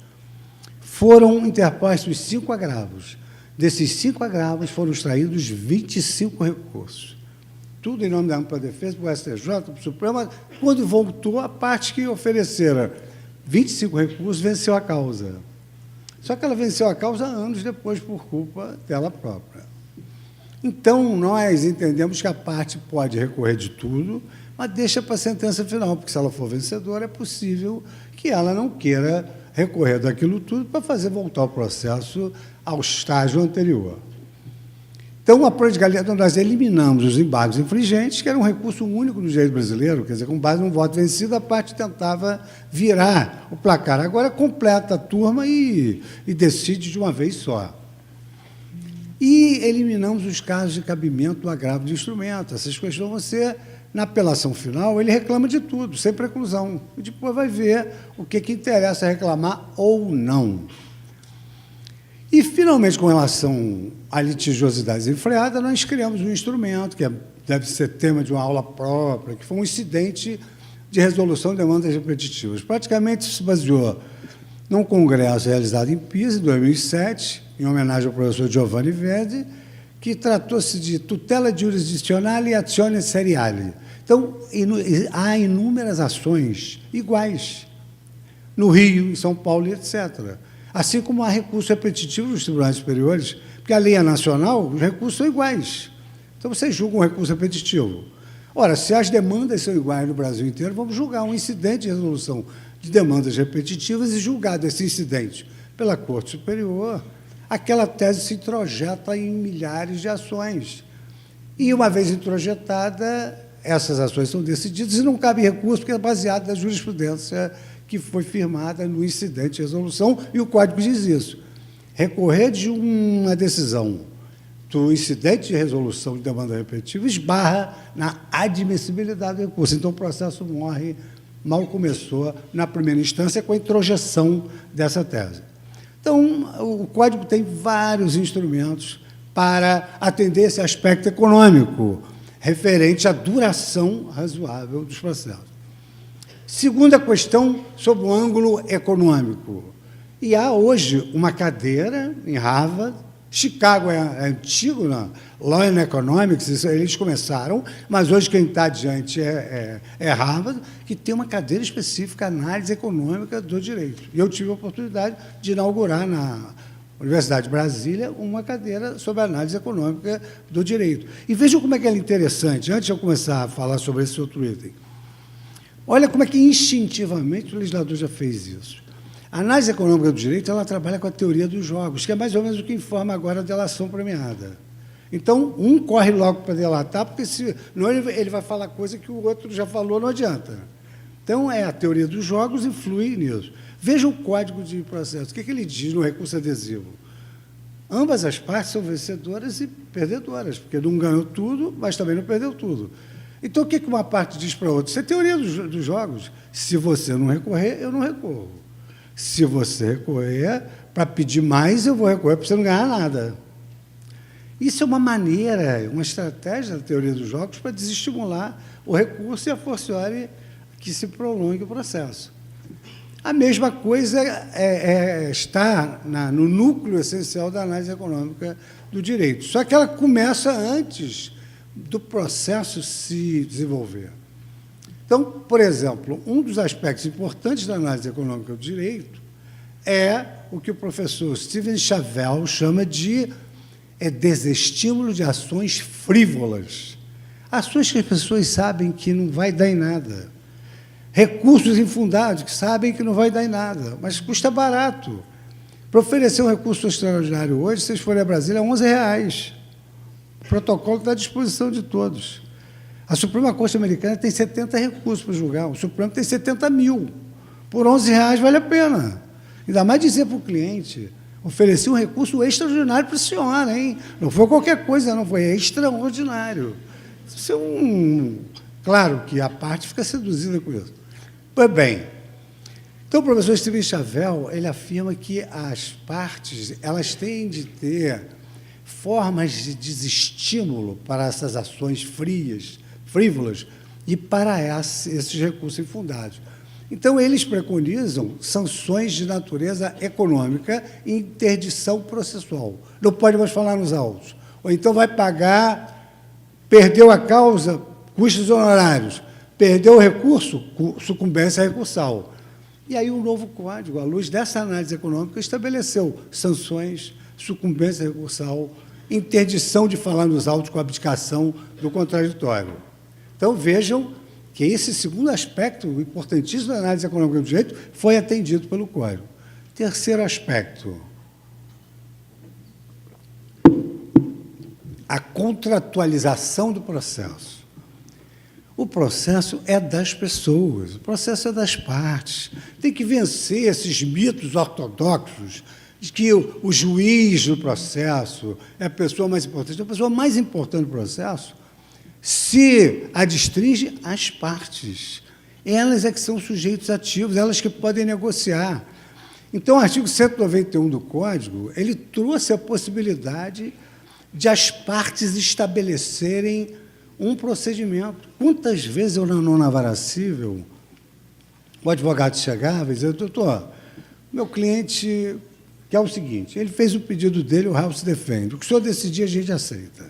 Foram interpostos 5 agravos. Desses 5 agravos foram extraídos 25 recursos. Tudo em nome da ampla defesa, para o STJ, para o Supremo. Quando voltou, a parte que oferecera 25 recursos venceu a causa. Só que ela venceu a causa anos depois, por culpa dela própria. Então, nós entendemos que a parte pode recorrer de tudo, mas deixa para a sentença final, porque se ela for vencedora, é possível que ela não queira recorrer daquilo tudo para fazer voltar o processo ao estágio anterior. Então, a prodigalidade, nós eliminamos os embargos infringentes, que era um recurso único do direito brasileiro, quer dizer, com base num voto vencido, a parte tentava virar o placar. Agora, completa a turma e decide de uma vez só. E eliminamos os casos de cabimento do agravo de instrumento. Essas questões vão ser, na apelação final, ele reclama de tudo, sem preclusão. E depois vai ver o que interessa reclamar ou não. E, finalmente, com relação à litigiosidade desenfreada, nós criamos um instrumento, que deve ser tema de uma aula própria, que foi um incidente de resolução de demandas repetitivas. Praticamente se baseou num congresso realizado em Pisa, em 2007, em homenagem ao professor Giovanni Verdi, que tratou-se de tutela jurisdicionale e azione seriale. Então, há inúmeras ações iguais, no Rio, em São Paulo, etc., assim como há recurso repetitivo nos tribunais superiores, porque a lei é nacional, os recursos são iguais. Então, você julga um recurso repetitivo. Ora, se as demandas são iguais no Brasil inteiro, vamos julgar um incidente de resolução de demandas repetitivas e julgado esse incidente pela Corte Superior, aquela tese se introjeta em milhares de ações. E, uma vez introjetada, essas ações são decididas e não cabe recurso, porque é baseado na jurisprudência que foi firmada no incidente de resolução, e o Código diz isso. Recorrer de uma decisão do incidente de resolução de demanda repetitiva esbarra na admissibilidade do recurso. Então, o processo morre, mal começou, na primeira instância, com a introjeção dessa tese. Então, o Código tem vários instrumentos para atender esse aspecto econômico, referente à duração razoável dos processos. Segunda questão, sobre o ângulo econômico. E há hoje uma cadeira em Harvard, Chicago é antigo na Law and Economics, eles começaram, mas hoje quem está adiante é Harvard, que tem uma cadeira específica, análise econômica do direito. E eu tive a oportunidade de inaugurar na Universidade de Brasília uma cadeira sobre análise econômica do direito. E vejam como é que ela é interessante, antes de eu começar a falar sobre esse outro item. Olha como é que instintivamente o legislador já fez isso. A análise econômica do direito, ela trabalha com a teoria dos jogos, que é mais ou menos o que informa agora a delação premiada. Então, um corre logo para delatar, porque senão ele vai falar coisa que o outro já falou, não adianta. Então, a teoria dos jogos influi nisso. Veja o Código de Processo. O que ele diz no recurso adesivo? Ambas as partes são vencedoras e perdedoras, porque não ganhou tudo, mas também não perdeu tudo. Então, o que uma parte diz para a outra? Isso é teoria dos jogos. Se você não recorrer, eu não recorro. Se você recorrer para pedir mais, eu vou recorrer para você não ganhar nada. Isso é uma maneira, uma estratégia da teoria dos jogos para desestimular o recurso e, a fortiori, que se prolongue o processo. A mesma coisa está no núcleo essencial da análise econômica do direito, só que ela começa antes do processo se desenvolver. Então, por exemplo, um dos aspectos importantes da análise econômica do direito é o que o professor Steven Chavel chama de desestímulo de ações frívolas. Ações que as pessoas sabem que não vai dar em nada. Recursos infundados que sabem que não vai dar em nada, mas custa barato. Para oferecer um recurso extraordinário hoje, se vocês forem a Brasília, é R$11. O protocolo está à disposição de todos. A Suprema Corte Americana tem 70 recursos para julgar, o Supremo tem 70 mil. Por R$11 vale a pena. Ainda mais dizer para o cliente, Ofereci um recurso extraordinário para a senhora, hein? Não foi qualquer coisa, não, foi extraordinário. Isso é Claro que a parte fica seduzida com isso. Pois bem, então o professor Steven Chavel, ele afirma que as partes, elas têm de ter formas de desestímulo para essas ações frívolas, e para esses recursos infundados. Então, eles preconizam sanções de natureza econômica e interdição processual. Não pode mais falar nos autos. Ou então vai pagar, perdeu a causa, custos honorários, perdeu o recurso, sucumbência recursal. E aí o novo código, à luz dessa análise econômica, estabeleceu sanções, sucumbência recursal, interdição de falar nos autos com abdicação do contraditório. Então, vejam que esse segundo aspecto, importantíssimo da análise econômica do direito, foi atendido pelo Código. Terceiro aspecto, a contratualização do processo. O processo é das pessoas, o processo é das partes. Tem que vencer esses mitos ortodoxos de que o juiz do processo é a pessoa mais importante. A pessoa mais importante do processo se adstringe às partes. Elas é que são sujeitos ativos, elas que podem negociar. Então, o artigo 191 do Código, ele trouxe a possibilidade de as partes estabelecerem um procedimento. Quantas vezes eu, na nona vara civil, o advogado chegava e dizia, doutor, meu cliente quer o seguinte, ele fez o pedido dele, o réu se defende. O que o senhor decidir, a gente aceita.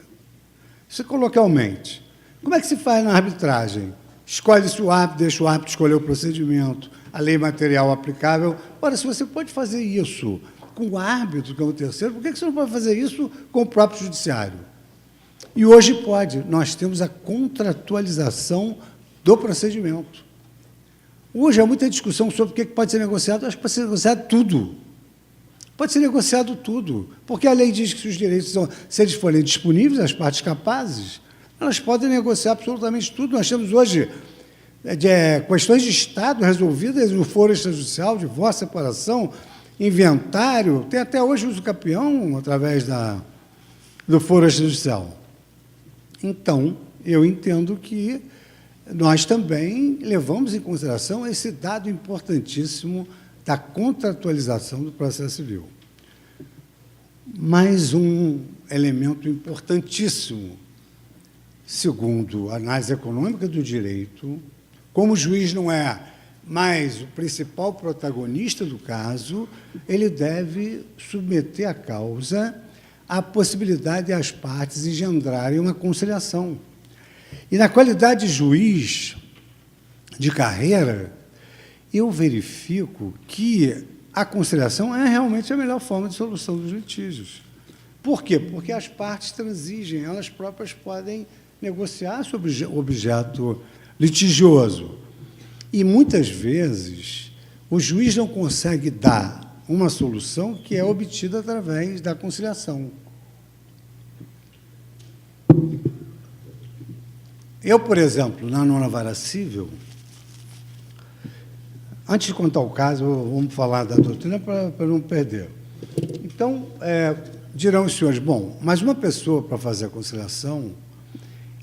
Isso é coloquialmente. Como é que se faz na arbitragem? Escolhe-se o árbitro, deixa o árbitro escolher o procedimento, a lei material aplicável. Ora, se você pode fazer isso com o árbitro, que é o terceiro, por que você não pode fazer isso com o próprio judiciário? E hoje pode. Nós temos a contratualização do procedimento. Hoje há muita discussão sobre o que pode ser negociado. Eu acho que pode ser negociado tudo. Pode ser negociado tudo, porque a lei diz que se os direitos são, se eles forem disponíveis, as partes capazes, elas podem negociar absolutamente tudo. Nós temos hoje questões de Estado resolvidas no foro extrajudicial, divórcio, separação, inventário, tem até hoje uso capião através do foro extrajudicial. Então, eu entendo que nós também levamos em consideração esse dado importantíssimo da contratualização do processo civil. Mais um elemento importantíssimo, segundo a análise econômica do direito, como o juiz não é mais o principal protagonista do caso, ele deve submeter a causa à possibilidade de as partes engendrarem uma conciliação. E, na qualidade de juiz de carreira, eu verifico que a conciliação é realmente a melhor forma de solução dos litígios. Por quê? Porque as partes transigem, elas próprias podem negociar sobre o objeto litigioso. E, muitas vezes, o juiz não consegue dar uma solução que é obtida através da conciliação. Eu, por exemplo, na nona vara civil, antes de contar o caso, vamos falar da doutrina para não perder. Então, dirão os senhores, bom, mas uma pessoa, para fazer a conciliação,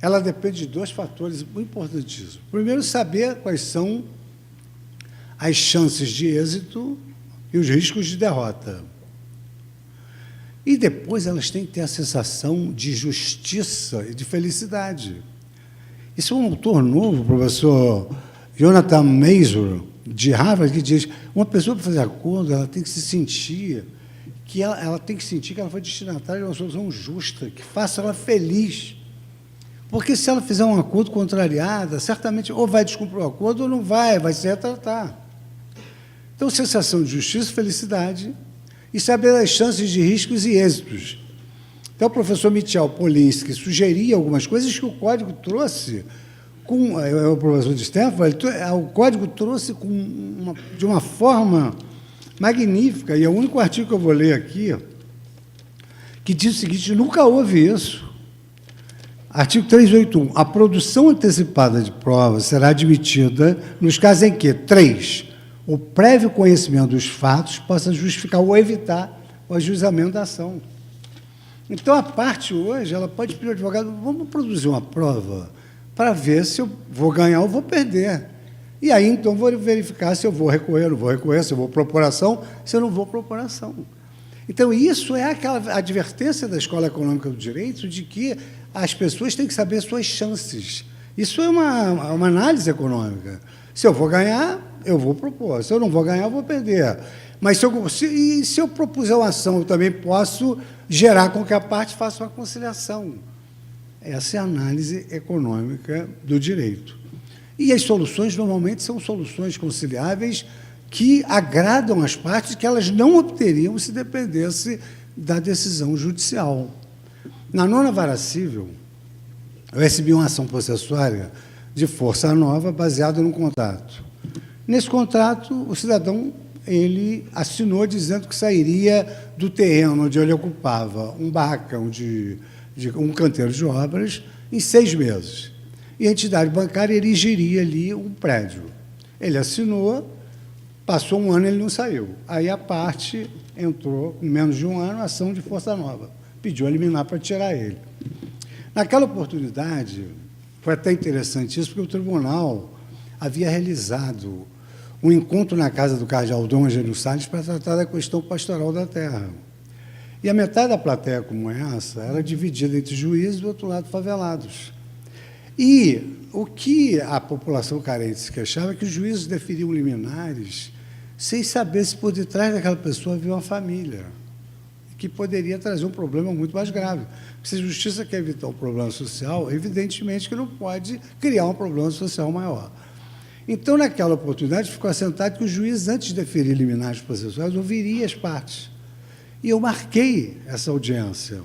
ela depende de dois fatores importantíssimos. Primeiro, saber quais são as chances de êxito e os riscos de derrota. E depois elas têm que ter a sensação de justiça e de felicidade. Isso é um autor novo, o professor Jonathan Mazur, de Harvard, que diz uma pessoa, para fazer acordo, ela tem que se sentir que ela tem que sentir que ela foi destinatária de uma solução justa, que faça ela feliz. Porque se ela fizer um acordo contrariado, certamente ou vai descumprir o acordo ou não vai se retratar. Então, sensação de justiça, felicidade e saber as chances de riscos e êxitos. Então, o professor Michel Polinsky sugeria algumas coisas que o Código trouxe, o professor de Stanford, o Código trouxe de uma forma magnífica, e é o único artigo que eu vou ler aqui, que diz o seguinte, nunca houve isso. Artigo 381. A produção antecipada de provas será admitida nos casos em que, 3, o prévio conhecimento dos fatos possa justificar ou evitar o ajuizamento da ação. Então, a parte hoje, ela pode pedir ao advogado, vamos produzir uma prova para ver se eu vou ganhar ou vou perder. E aí, então, vou verificar se eu vou recorrer, não vou recorrer, se eu vou propor ação, se eu não vou propor ação. Então, isso é aquela advertência da Escola Econômica do Direito de que as pessoas têm que saber suas chances. Isso é uma análise econômica. Se eu vou ganhar, eu vou propor. Se eu não vou ganhar, eu vou perder. Mas se eu propuser uma ação, eu também posso gerar com que a parte faça uma conciliação. Essa é a análise econômica do direito. E as soluções, normalmente, são soluções conciliáveis que agradam as partes que elas não obteriam se dependesse da decisão judicial. Na 9ª Vara Civil, eu recebi uma ação processuária de força nova baseada num contrato. Nesse contrato, o cidadão ele assinou dizendo que sairia do terreno onde ele ocupava um barracão de um canteiro de obras em 6 meses. E a entidade bancária erigiria ali um prédio. Ele assinou, passou um ano e ele não saiu. Aí a parte entrou, com menos de um ano, ação de força nova. Pediu a liminar para tirar ele. Naquela oportunidade, foi até interessante isso, porque o tribunal havia realizado um encontro na casa do cardeal Dom Angelo Salles para tratar da questão pastoral da terra. E a metade da plateia, como essa, era dividida entre juízes e, do outro lado, favelados. E o que a população carente se queixava é que os juízes deferiam liminares sem saber se por detrás daquela pessoa havia uma família, que poderia trazer um problema muito mais grave. Se a justiça quer evitar um problema social, evidentemente que não pode criar um problema social maior. Então, naquela oportunidade, ficou assentado que o juiz, antes de deferir liminares processuais, ouviria as partes. E eu marquei essa audiência.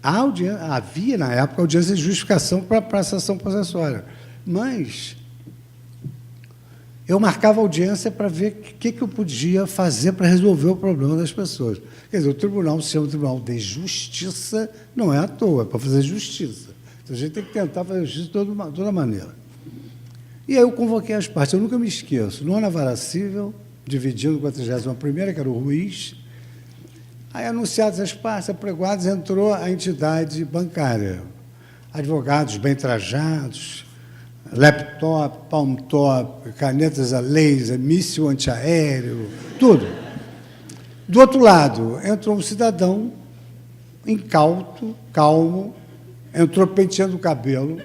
Havia, na época, audiência de justificação para essa ação processuária. Mas eu marcava audiência para ver o que eu podia fazer para resolver o problema das pessoas. Quer dizer, o tribunal, se chama Tribunal de Justiça, não é à toa, é para fazer justiça. Então, a gente tem que tentar fazer justiça de toda maneira. E aí eu convoquei as partes. Eu nunca me esqueço. 9ª Vara Civil, dividindo com a 31ª, que era o Ruiz. Aí, anunciadas as partes, apregoadas, entrou a entidade bancária. Advogados bem trajados, laptop, palm top, canetas a laser, míssil antiaéreo, tudo. Do outro lado, entrou um cidadão incauto, calmo, entrou penteando o cabelo.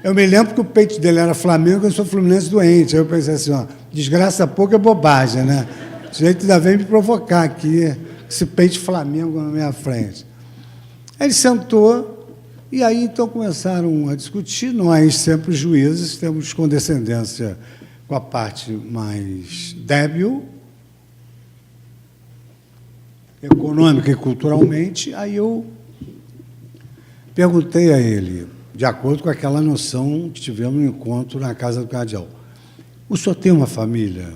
Eu me lembro que o peito dele era Flamengo, eu sou fluminense doente. Aí eu pensei assim, ó, desgraça pouca é bobagem, né? O sujeito ainda vem me provocar aqui, esse peito Flamengo na minha frente. Aí ele sentou, e aí então começaram a discutir. Nós, sempre juízes, temos condescendência com a parte mais débil, econômica e culturalmente. Aí eu perguntei a ele, de acordo com aquela noção que tivemos no encontro na casa do cardeal, o senhor tem uma família?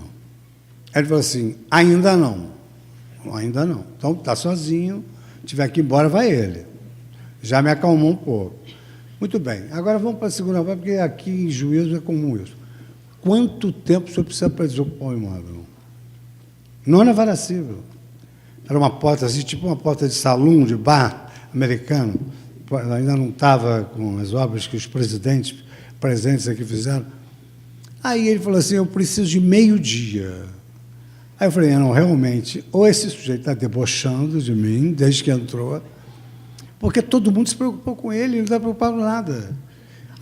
Ele falou assim, ainda não. Ainda não. Então, está sozinho, tiver que ir embora, vai ele. Já me acalmou um pouco. Muito bem. Agora vamos para a segunda parte, porque aqui em juízo é comum isso. Quanto tempo o senhor precisa para desocupar o imóvel? 9ª Vara Civil. Era uma porta assim, tipo uma porta de salão, de bar americano. Ainda não estava com as obras que os presidentes presentes aqui fizeram. Aí ele falou assim, eu preciso de meio-dia. Aí eu falei, não, realmente, ou esse sujeito está debochando de mim, desde que entrou, porque todo mundo se preocupou com ele, ele não está preocupado com nada.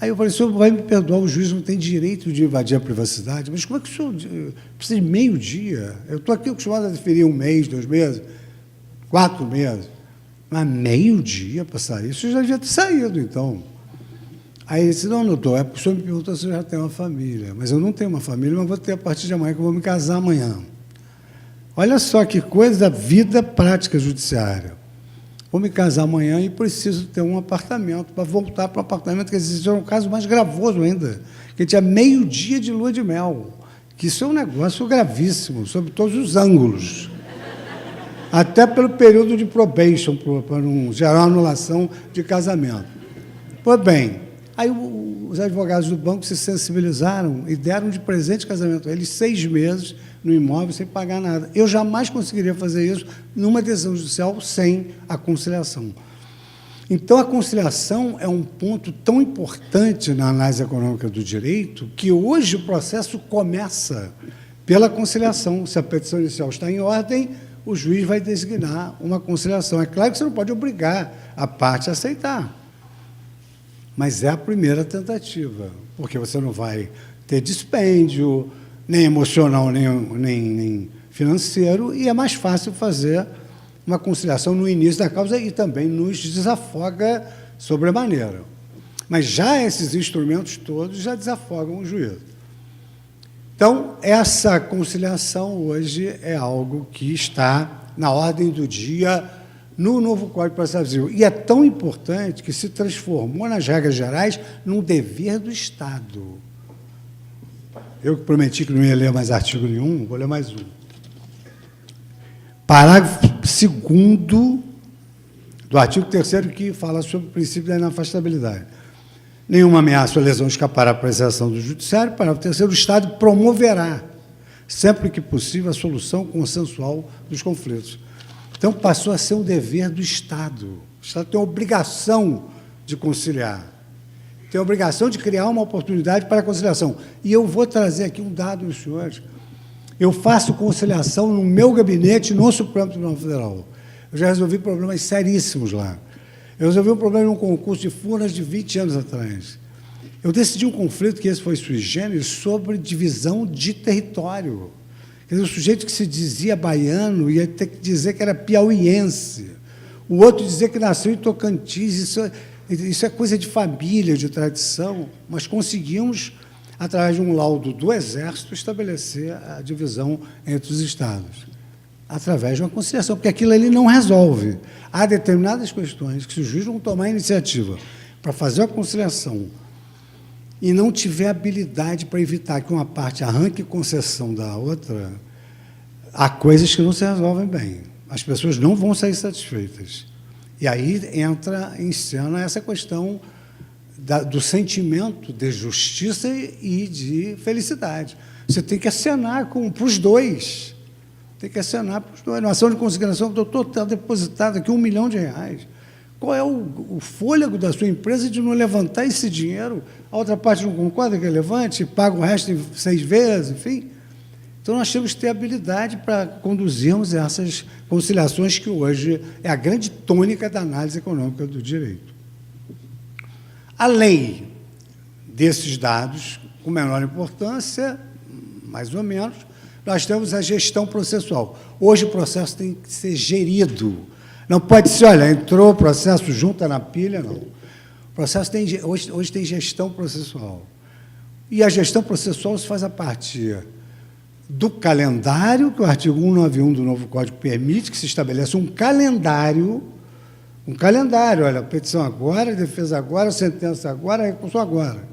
Aí eu falei, o senhor vai me perdoar, o juiz não tem direito de invadir a privacidade, mas como é que o senhor precisa de meio-dia? Eu estou aqui acostumado a deferir 1 mês, 2 meses, 4 meses. Mas meio-dia para sair? Isso já devia ter saído, então. Aí ele disse, não, doutor, o senhor me perguntou se eu já tenho uma família. Mas eu não tenho uma família, mas vou ter a partir de amanhã, que eu vou me casar amanhã. Olha só que coisa da vida prática judiciária. Vou me casar amanhã e preciso ter um apartamento para voltar para o apartamento, que esse é um caso mais gravoso ainda, que tinha meio-dia de lua de mel, que isso é um negócio gravíssimo, sob todos os ângulos. Até pelo período de probation, para não gerar anulação de casamento. Pois bem, Aí os advogados do banco se sensibilizaram e deram de presente de casamento a eles 6 meses no imóvel sem pagar nada. Eu jamais conseguiria fazer isso numa decisão judicial sem a conciliação. Então, a conciliação é um ponto tão importante na análise econômica do direito que hoje o processo começa pela conciliação. Se a petição inicial está em ordem, o juiz vai designar uma conciliação. É claro que você não pode obrigar a parte a aceitar, mas é a primeira tentativa, porque você não vai ter dispêndio, nem emocional, nem financeiro, e é mais fácil fazer uma conciliação no início da causa e também nos desafoga sobremaneira. Mas já esses instrumentos todos já desafogam o juízo. Então, essa conciliação hoje é algo que está na ordem do dia no novo Código de Processo Civil. E é tão importante que se transformou nas regras gerais num dever do Estado. Eu que prometi que não ia ler mais artigo nenhum, vou ler mais um. Parágrafo 2º do artigo 3º, que fala sobre o princípio da inafastabilidade. Nenhuma ameaça ou lesão escapará à apreciação do judiciário. Parágrafo 3º, o Estado promoverá, sempre que possível, a solução consensual dos conflitos. Então, passou a ser um dever do Estado. O Estado tem a obrigação de conciliar, tem a obrigação de criar uma oportunidade para a conciliação. E eu vou trazer aqui um dado aos senhores. Eu faço conciliação no meu gabinete no Supremo Tribunal Federal. Eu já resolvi problemas seríssimos lá. Eu resolvi um problema num concurso de Furnas de 20 anos atrás. Eu decidi um conflito, que esse foi sui generis, sobre divisão de território. Quer dizer, o sujeito que se dizia baiano ia ter que dizer que era piauiense. O outro dizia que nasceu em Tocantins. Isso é coisa de família, de tradição, mas conseguimos, através de um laudo do Exército, estabelecer a divisão entre os estados, através de uma conciliação, porque aquilo ali não resolve. Há determinadas questões que, se o juiz não tomar a iniciativa para fazer a conciliação e não tiver habilidade para evitar que uma parte arranque concessão da outra, há coisas que não se resolvem bem. As pessoas não vão sair satisfeitas. E aí entra em cena essa questão do sentimento de justiça e de felicidade. Você tem que acenar para os dois. Tem que acenar para os dois. Na ação de consignação, doutor, está depositado aqui R$1 milhão. Qual é o fôlego da sua empresa de não levantar esse dinheiro? A outra parte não concorda que é levante, paga o resto em 6 vezes, enfim. Então, nós temos que ter habilidade para conduzirmos essas conciliações, que hoje é a grande tônica da análise econômica do direito. Além desses dados, com menor importância, mais ou menos, nós temos a gestão processual. Hoje o processo tem que ser gerido. Não pode ser, olha, entrou o processo, junta na pilha, não. O processo hoje tem gestão processual. E a gestão processual se faz a partir do calendário, que o artigo 191 do novo Código permite, que se estabeleça um calendário, olha, petição agora, defesa agora, sentença agora, recurso agora.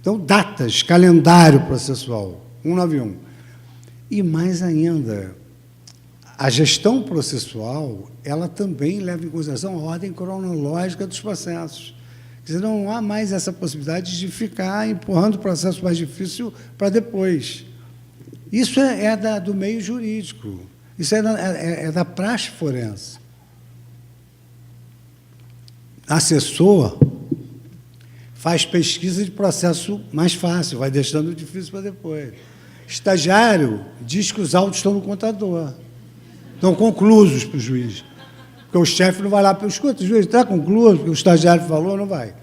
Então, datas, calendário processual, 191. E mais ainda, a gestão processual, ela também leva em consideração a ordem cronológica dos processos. Quer dizer, não há mais essa possibilidade de ficar empurrando o processo mais difícil para depois. Isso é do meio jurídico, isso é da praxe forense. Assessor faz pesquisa de processo mais fácil, vai deixando o difícil para depois. Estagiário diz que os autos estão no contador, estão conclusos para o juiz, porque o chefe não vai lá para escuta, o juiz está concluído, porque o estagiário falou, não vai.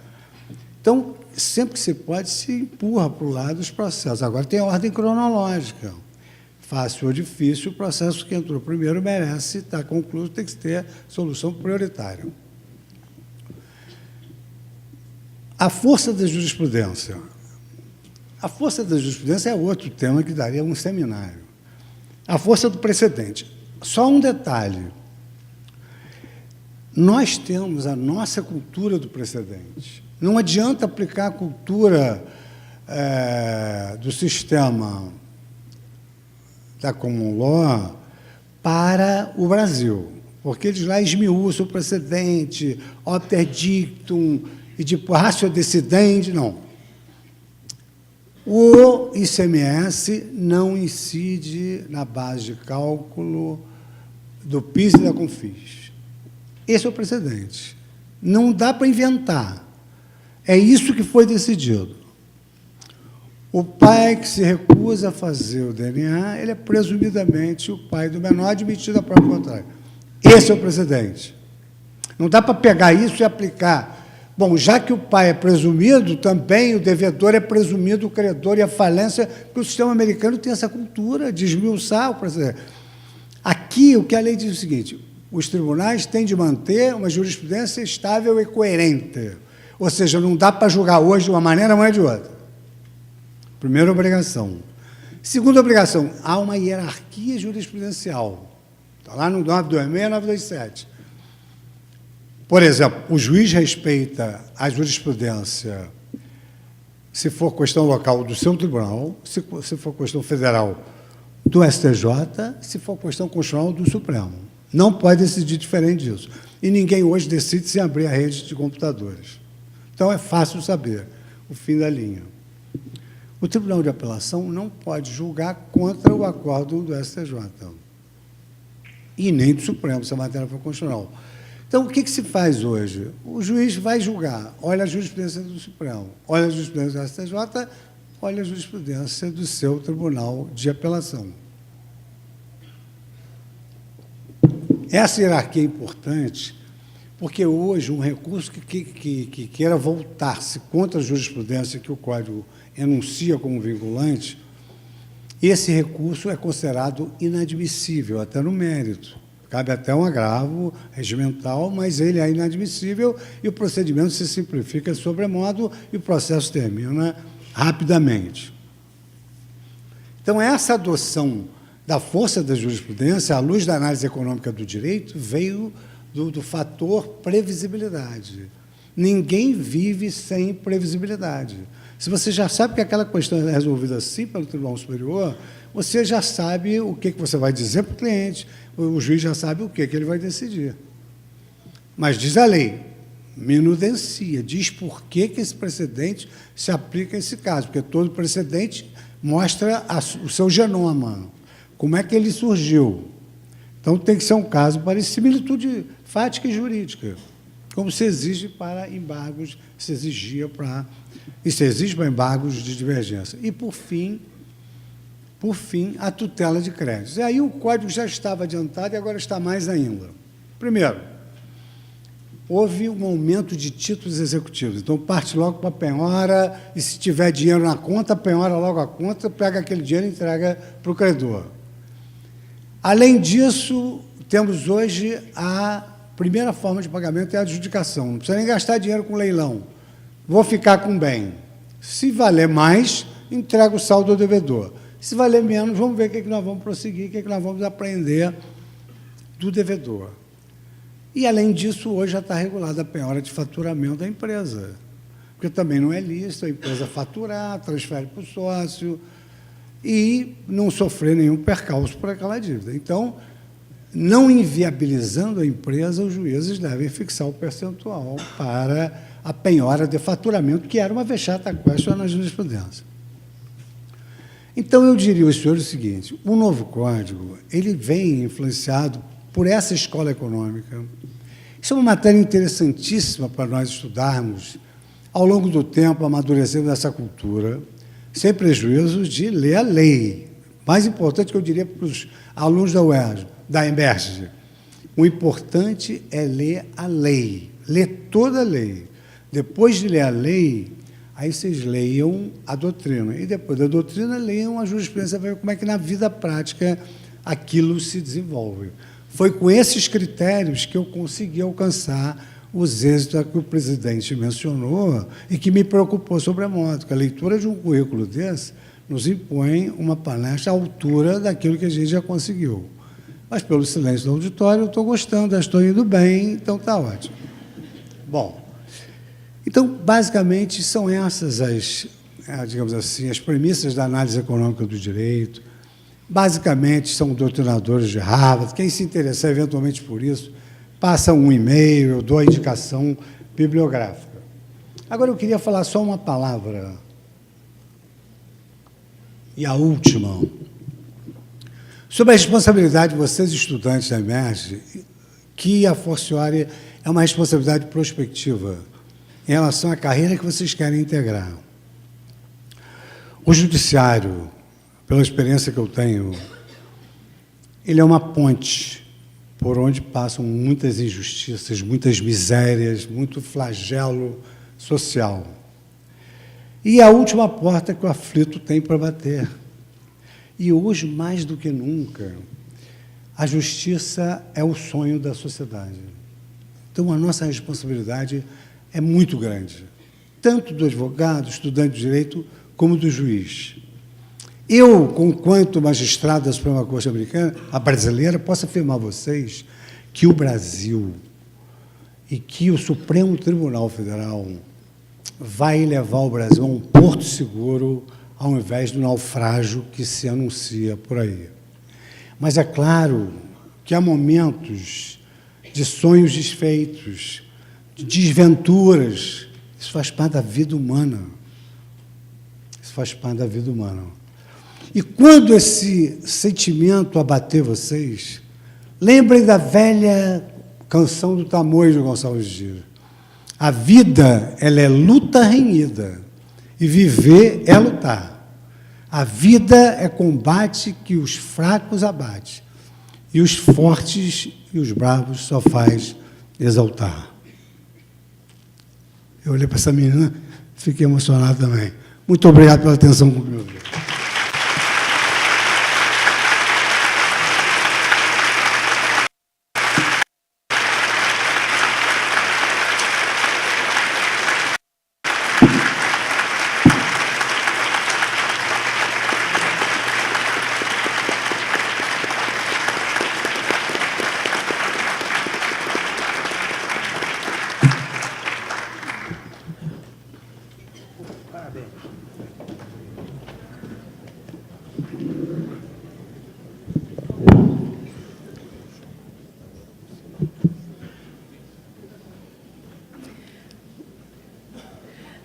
Então, sempre que se pode, se empurra para o lado dos processos. Agora, tem a ordem cronológica. Fácil ou difícil, o processo que entrou primeiro merece estar concluído, tem que ter solução prioritária. A força da jurisprudência. A força da jurisprudência é outro tema que daria um seminário. A força do precedente. Só um detalhe. Nós temos a nossa cultura do precedente. Não adianta aplicar a cultura do sistema da common law para o Brasil, porque eles lá esmiuçam o precedente, obter dictum, e de ratio decidendi, não. O ICMS não incide na base de cálculo do PIS e da CONFIS. Esse é o precedente. Não dá para inventar. É isso que foi decidido. O pai que se recusa a fazer o DNA, ele é presumidamente o pai do menor, admitido a prova contrária. Esse é o precedente. Não dá para pegar isso e aplicar. Bom, já que o pai é presumido, também o devedor é presumido o credor e a falência, porque o sistema americano tem essa cultura de esmiuçar o precedente. Aqui, o que a lei diz é o seguinte: os tribunais têm de manter uma jurisprudência estável e coerente. Ou seja, não dá para julgar hoje de uma maneira, amanhã de outra. Primeira obrigação. Segunda obrigação, há uma hierarquia jurisprudencial. Está lá no 926 e 927. Por exemplo, o juiz respeita a jurisprudência se for questão local do seu tribunal, se for questão federal do STJ, se for questão constitucional do Supremo. Não pode decidir diferente disso. E ninguém hoje decide sem abrir a rede de computadores. Então, é fácil saber o fim da linha. O Tribunal de Apelação não pode julgar contra o acórdão do STJ. E nem do Supremo, se a matéria for constitucional. Então, o que se faz hoje? O juiz vai julgar, olha a jurisprudência do Supremo, olha a jurisprudência do STJ, olha a jurisprudência do seu Tribunal de Apelação. Essa hierarquia é importante, porque hoje um recurso que queira voltar-se contra a jurisprudência que o Código enuncia como vinculante, esse recurso é considerado inadmissível, até no mérito. Cabe até um agravo regimental, mas ele é inadmissível e o procedimento se simplifica sobremodo e o processo termina rapidamente. Então, essa adoção da força da jurisprudência, à luz da análise econômica do direito, veio do fator previsibilidade. Ninguém vive sem previsibilidade. Se você já sabe que aquela questão é resolvida assim pelo Tribunal Superior, você já sabe o que você vai dizer para o cliente, o juiz já sabe o que ele vai decidir. Mas diz a lei, minudencia, diz por que esse precedente se aplica a esse caso, porque todo precedente mostra o seu genoma, como é que ele surgiu. Então, tem que ser um caso para similitude fática e jurídica, como se exige para embargos, se exige para embargos de divergência. E, por fim, a tutela de créditos. E aí o Código já estava adiantado e agora está mais ainda. Primeiro, houve um aumento de títulos executivos. Então, parte logo para a penhora e, se tiver dinheiro na conta, penhora logo a conta, pega aquele dinheiro e entrega para o credor. Além disso, temos hoje a primeira forma de pagamento é a adjudicação. Não precisa nem gastar dinheiro com leilão. Vou ficar com bem. Se valer mais, entrega o saldo ao devedor. Se valer menos, vamos ver o que nós vamos prosseguir, o que nós vamos aprender do devedor. E, além disso, hoje já está regulada a penhora de faturamento da empresa, porque também não é lícito a empresa faturar, transfere para o sócio e não sofrer nenhum percalço por aquela dívida. Então, não inviabilizando a empresa, os juízes devem fixar o percentual para a penhora de faturamento, que era uma vexata question na jurisprudência. Então, eu diria aos senhores o seguinte: o novo Código ele vem influenciado por essa escola econômica. Isso é uma matéria interessantíssima para nós estudarmos, ao longo do tempo, amadurecendo essa cultura, sem prejuízo de ler a lei. Mais importante que eu diria para os alunos da UERJ, da EMBERJ, o importante é ler a lei, ler toda a lei. Depois de ler a lei, aí vocês leiam a doutrina. E depois da doutrina, leiam a jurisprudência, para ver como é que na vida prática aquilo se desenvolve. Foi com esses critérios que eu consegui alcançar os êxitos que o presidente mencionou e que me preocupou sobremodo, que a leitura de um currículo desse nos impõe uma palestra à altura daquilo que a gente já conseguiu. Mas, pelo silêncio do auditório, eu estou gostando, estou indo bem, então está ótimo. Bom, então, basicamente, são essas digamos assim, as premissas da análise econômica do direito. Basicamente, são doutrinadores de Harvard. Quem se interessar eventualmente por isso, passa um e-mail, eu dou a indicação bibliográfica. Agora, eu queria falar só uma palavra, e a última, sobre a responsabilidade de vocês, estudantes da EMERGE, que a Forciore é uma responsabilidade prospectiva em relação à carreira que vocês querem integrar. O judiciário, pela experiência que eu tenho, ele é uma ponte por onde passam muitas injustiças, muitas misérias, muito flagelo social. E é a última porta que o aflito tem para bater. E hoje, mais do que nunca, a justiça é o sonho da sociedade. Então, a nossa responsabilidade é muito grande, tanto do advogado, estudante de direito, como do juiz. Eu, enquanto magistrado da Suprema Corte Americana, a brasileira, posso afirmar a vocês que o Brasil e que o Supremo Tribunal Federal vai levar o Brasil a um porto seguro ao invés do naufrágio que se anuncia por aí. Mas é claro que há momentos de sonhos desfeitos, de desventuras. Isso faz parte da vida humana. Isso faz parte da vida humana. E quando esse sentimento abater vocês, lembrem da velha canção do Tamoio Gonçalves Dias. A vida, ela é luta renhida, e viver é lutar. A vida é combate que os fracos abate, e os fortes e os bravos só faz exaltar. Eu olhei para essa menina, fiquei emocionado também. Muito obrigado pela atenção comigo.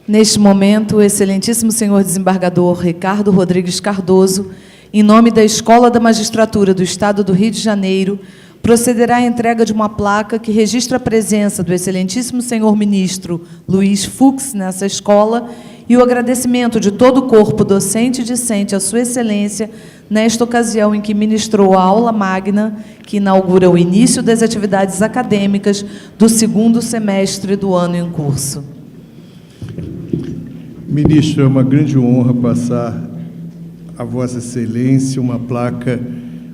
Neste momento, o excelentíssimo senhor desembargador Ricardo Rodrigues Cardoso, em nome da Escola da Magistratura do Estado do Rio de Janeiro, procederá à entrega de uma placa que registra a presença do excelentíssimo senhor ministro Luiz Fux nessa escola e o agradecimento de todo o corpo docente e discente à sua excelência nesta ocasião em que ministrou a aula magna que inaugura o início das atividades acadêmicas do segundo semestre do ano em curso. Ministro, é uma grande honra passar a Vossa Excelência uma placa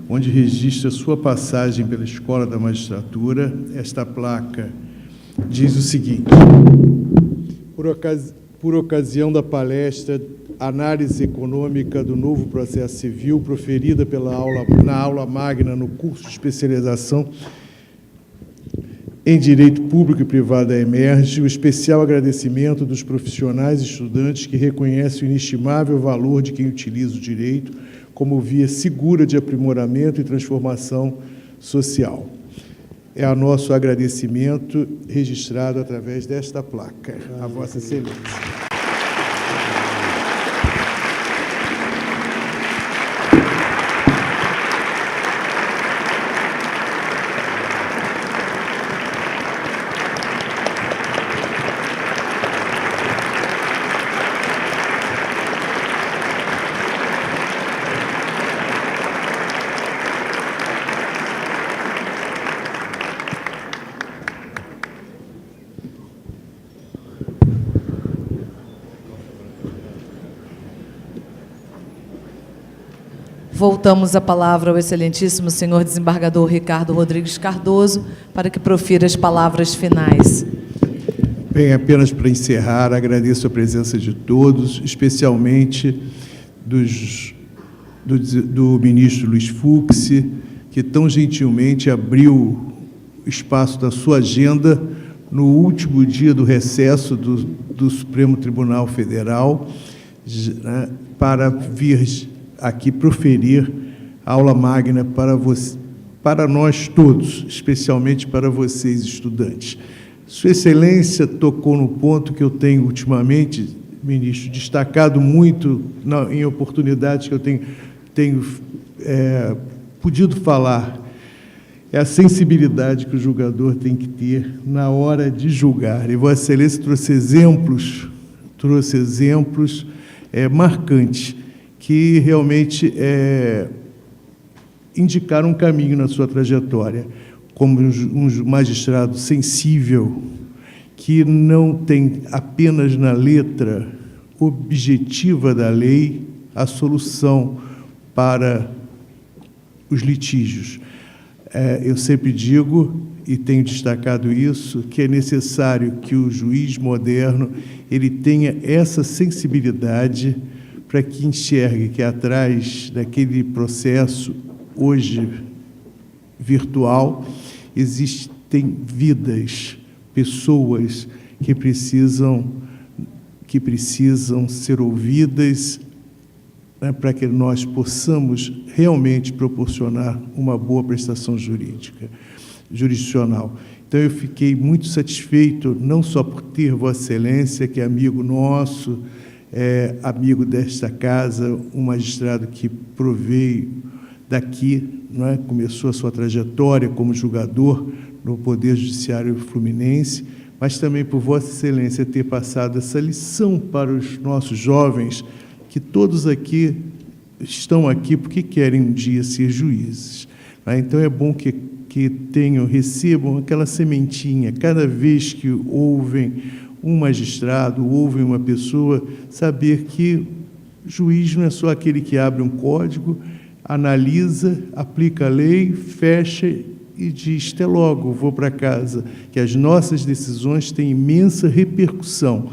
onde registra sua passagem pela Escola da Magistratura. Esta placa diz o seguinte: por ocasião da palestra Análise Econômica do Novo Processo Civil, proferida na aula magna no curso de especialização em Direito Público e Privado da EMERGE, o especial agradecimento dos profissionais e estudantes que reconhecem o inestimável valor de quem utiliza o direito como via segura de aprimoramento e transformação social. É o nosso agradecimento registrado através desta placa. A Vossa Excelência. Voltamos a palavra ao excelentíssimo senhor desembargador Ricardo Rodrigues Cardoso para que profira as palavras finais. Bem, apenas para encerrar, agradeço a presença de todos, especialmente do ministro Luiz Fux, que tão gentilmente abriu espaço da sua agenda no último dia do recesso do Supremo Tribunal Federal, né, para vir aqui proferir aula magna para nós todos, especialmente para vocês, estudantes. Sua Excelência tocou no ponto que eu tenho ultimamente, ministro, destacado muito em oportunidades que eu tenho podido falar. É a sensibilidade que o julgador tem que ter na hora de julgar. E Vossa Excelência trouxe exemplos marcantes, que realmente indicaram um caminho na sua trajetória, como um magistrado sensível, que não tem apenas na letra objetiva da lei a solução para os litígios. Eu sempre digo, e tenho destacado isso, que é necessário que o juiz moderno ele tenha essa sensibilidade para que enxergue que atrás daquele processo, hoje virtual, existem vidas, pessoas que precisam ser ouvidas, né, para que nós possamos realmente proporcionar uma boa prestação jurisdicional. Então, eu fiquei muito satisfeito, não só por ter Vossa Excelência, que é amigo nosso, amigo desta casa, um magistrado que proveio daqui, não é? Começou a sua trajetória como julgador no Poder Judiciário Fluminense, mas também por Vossa Excelência ter passado essa lição para os nossos jovens, que todos aqui estão aqui porque querem um dia ser juízes. Então, é bom que recebam aquela sementinha, cada vez que ouvem um magistrado, ouvem uma pessoa, saber que juiz não é só aquele que abre um código, analisa, aplica a lei, fecha e diz, até logo, vou para casa, que as nossas decisões têm imensa repercussão.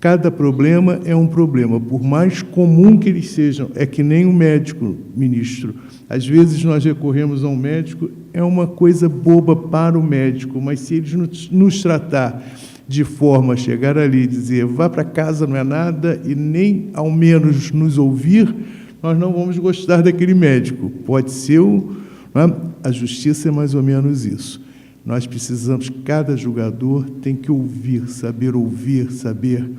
Cada problema é um problema, por mais comum que eles sejam. É que nem um médico, ministro. Às vezes nós recorremos a um médico, é uma coisa boba para o médico, mas se ele nos tratar de forma a chegar ali e dizer, vá para casa, não é nada, e nem ao menos nos ouvir, nós não vamos gostar daquele médico. Pode ser a justiça é mais ou menos isso. Nós precisamos, cada julgador tem que ouvir, saber.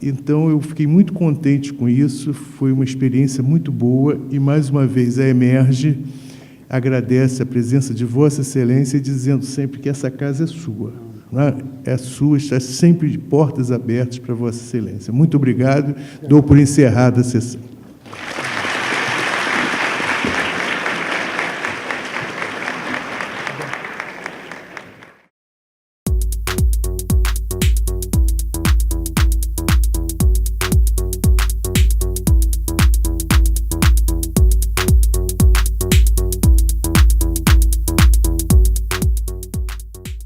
Então, eu fiquei muito contente com isso, foi uma experiência muito boa, e, mais uma vez, a Emerge agradece a presença de Vossa Excelência, dizendo sempre que essa casa é sua. É sua, está sempre de portas abertas para Vossa Excelência. Muito obrigado, dou por encerrada a sessão.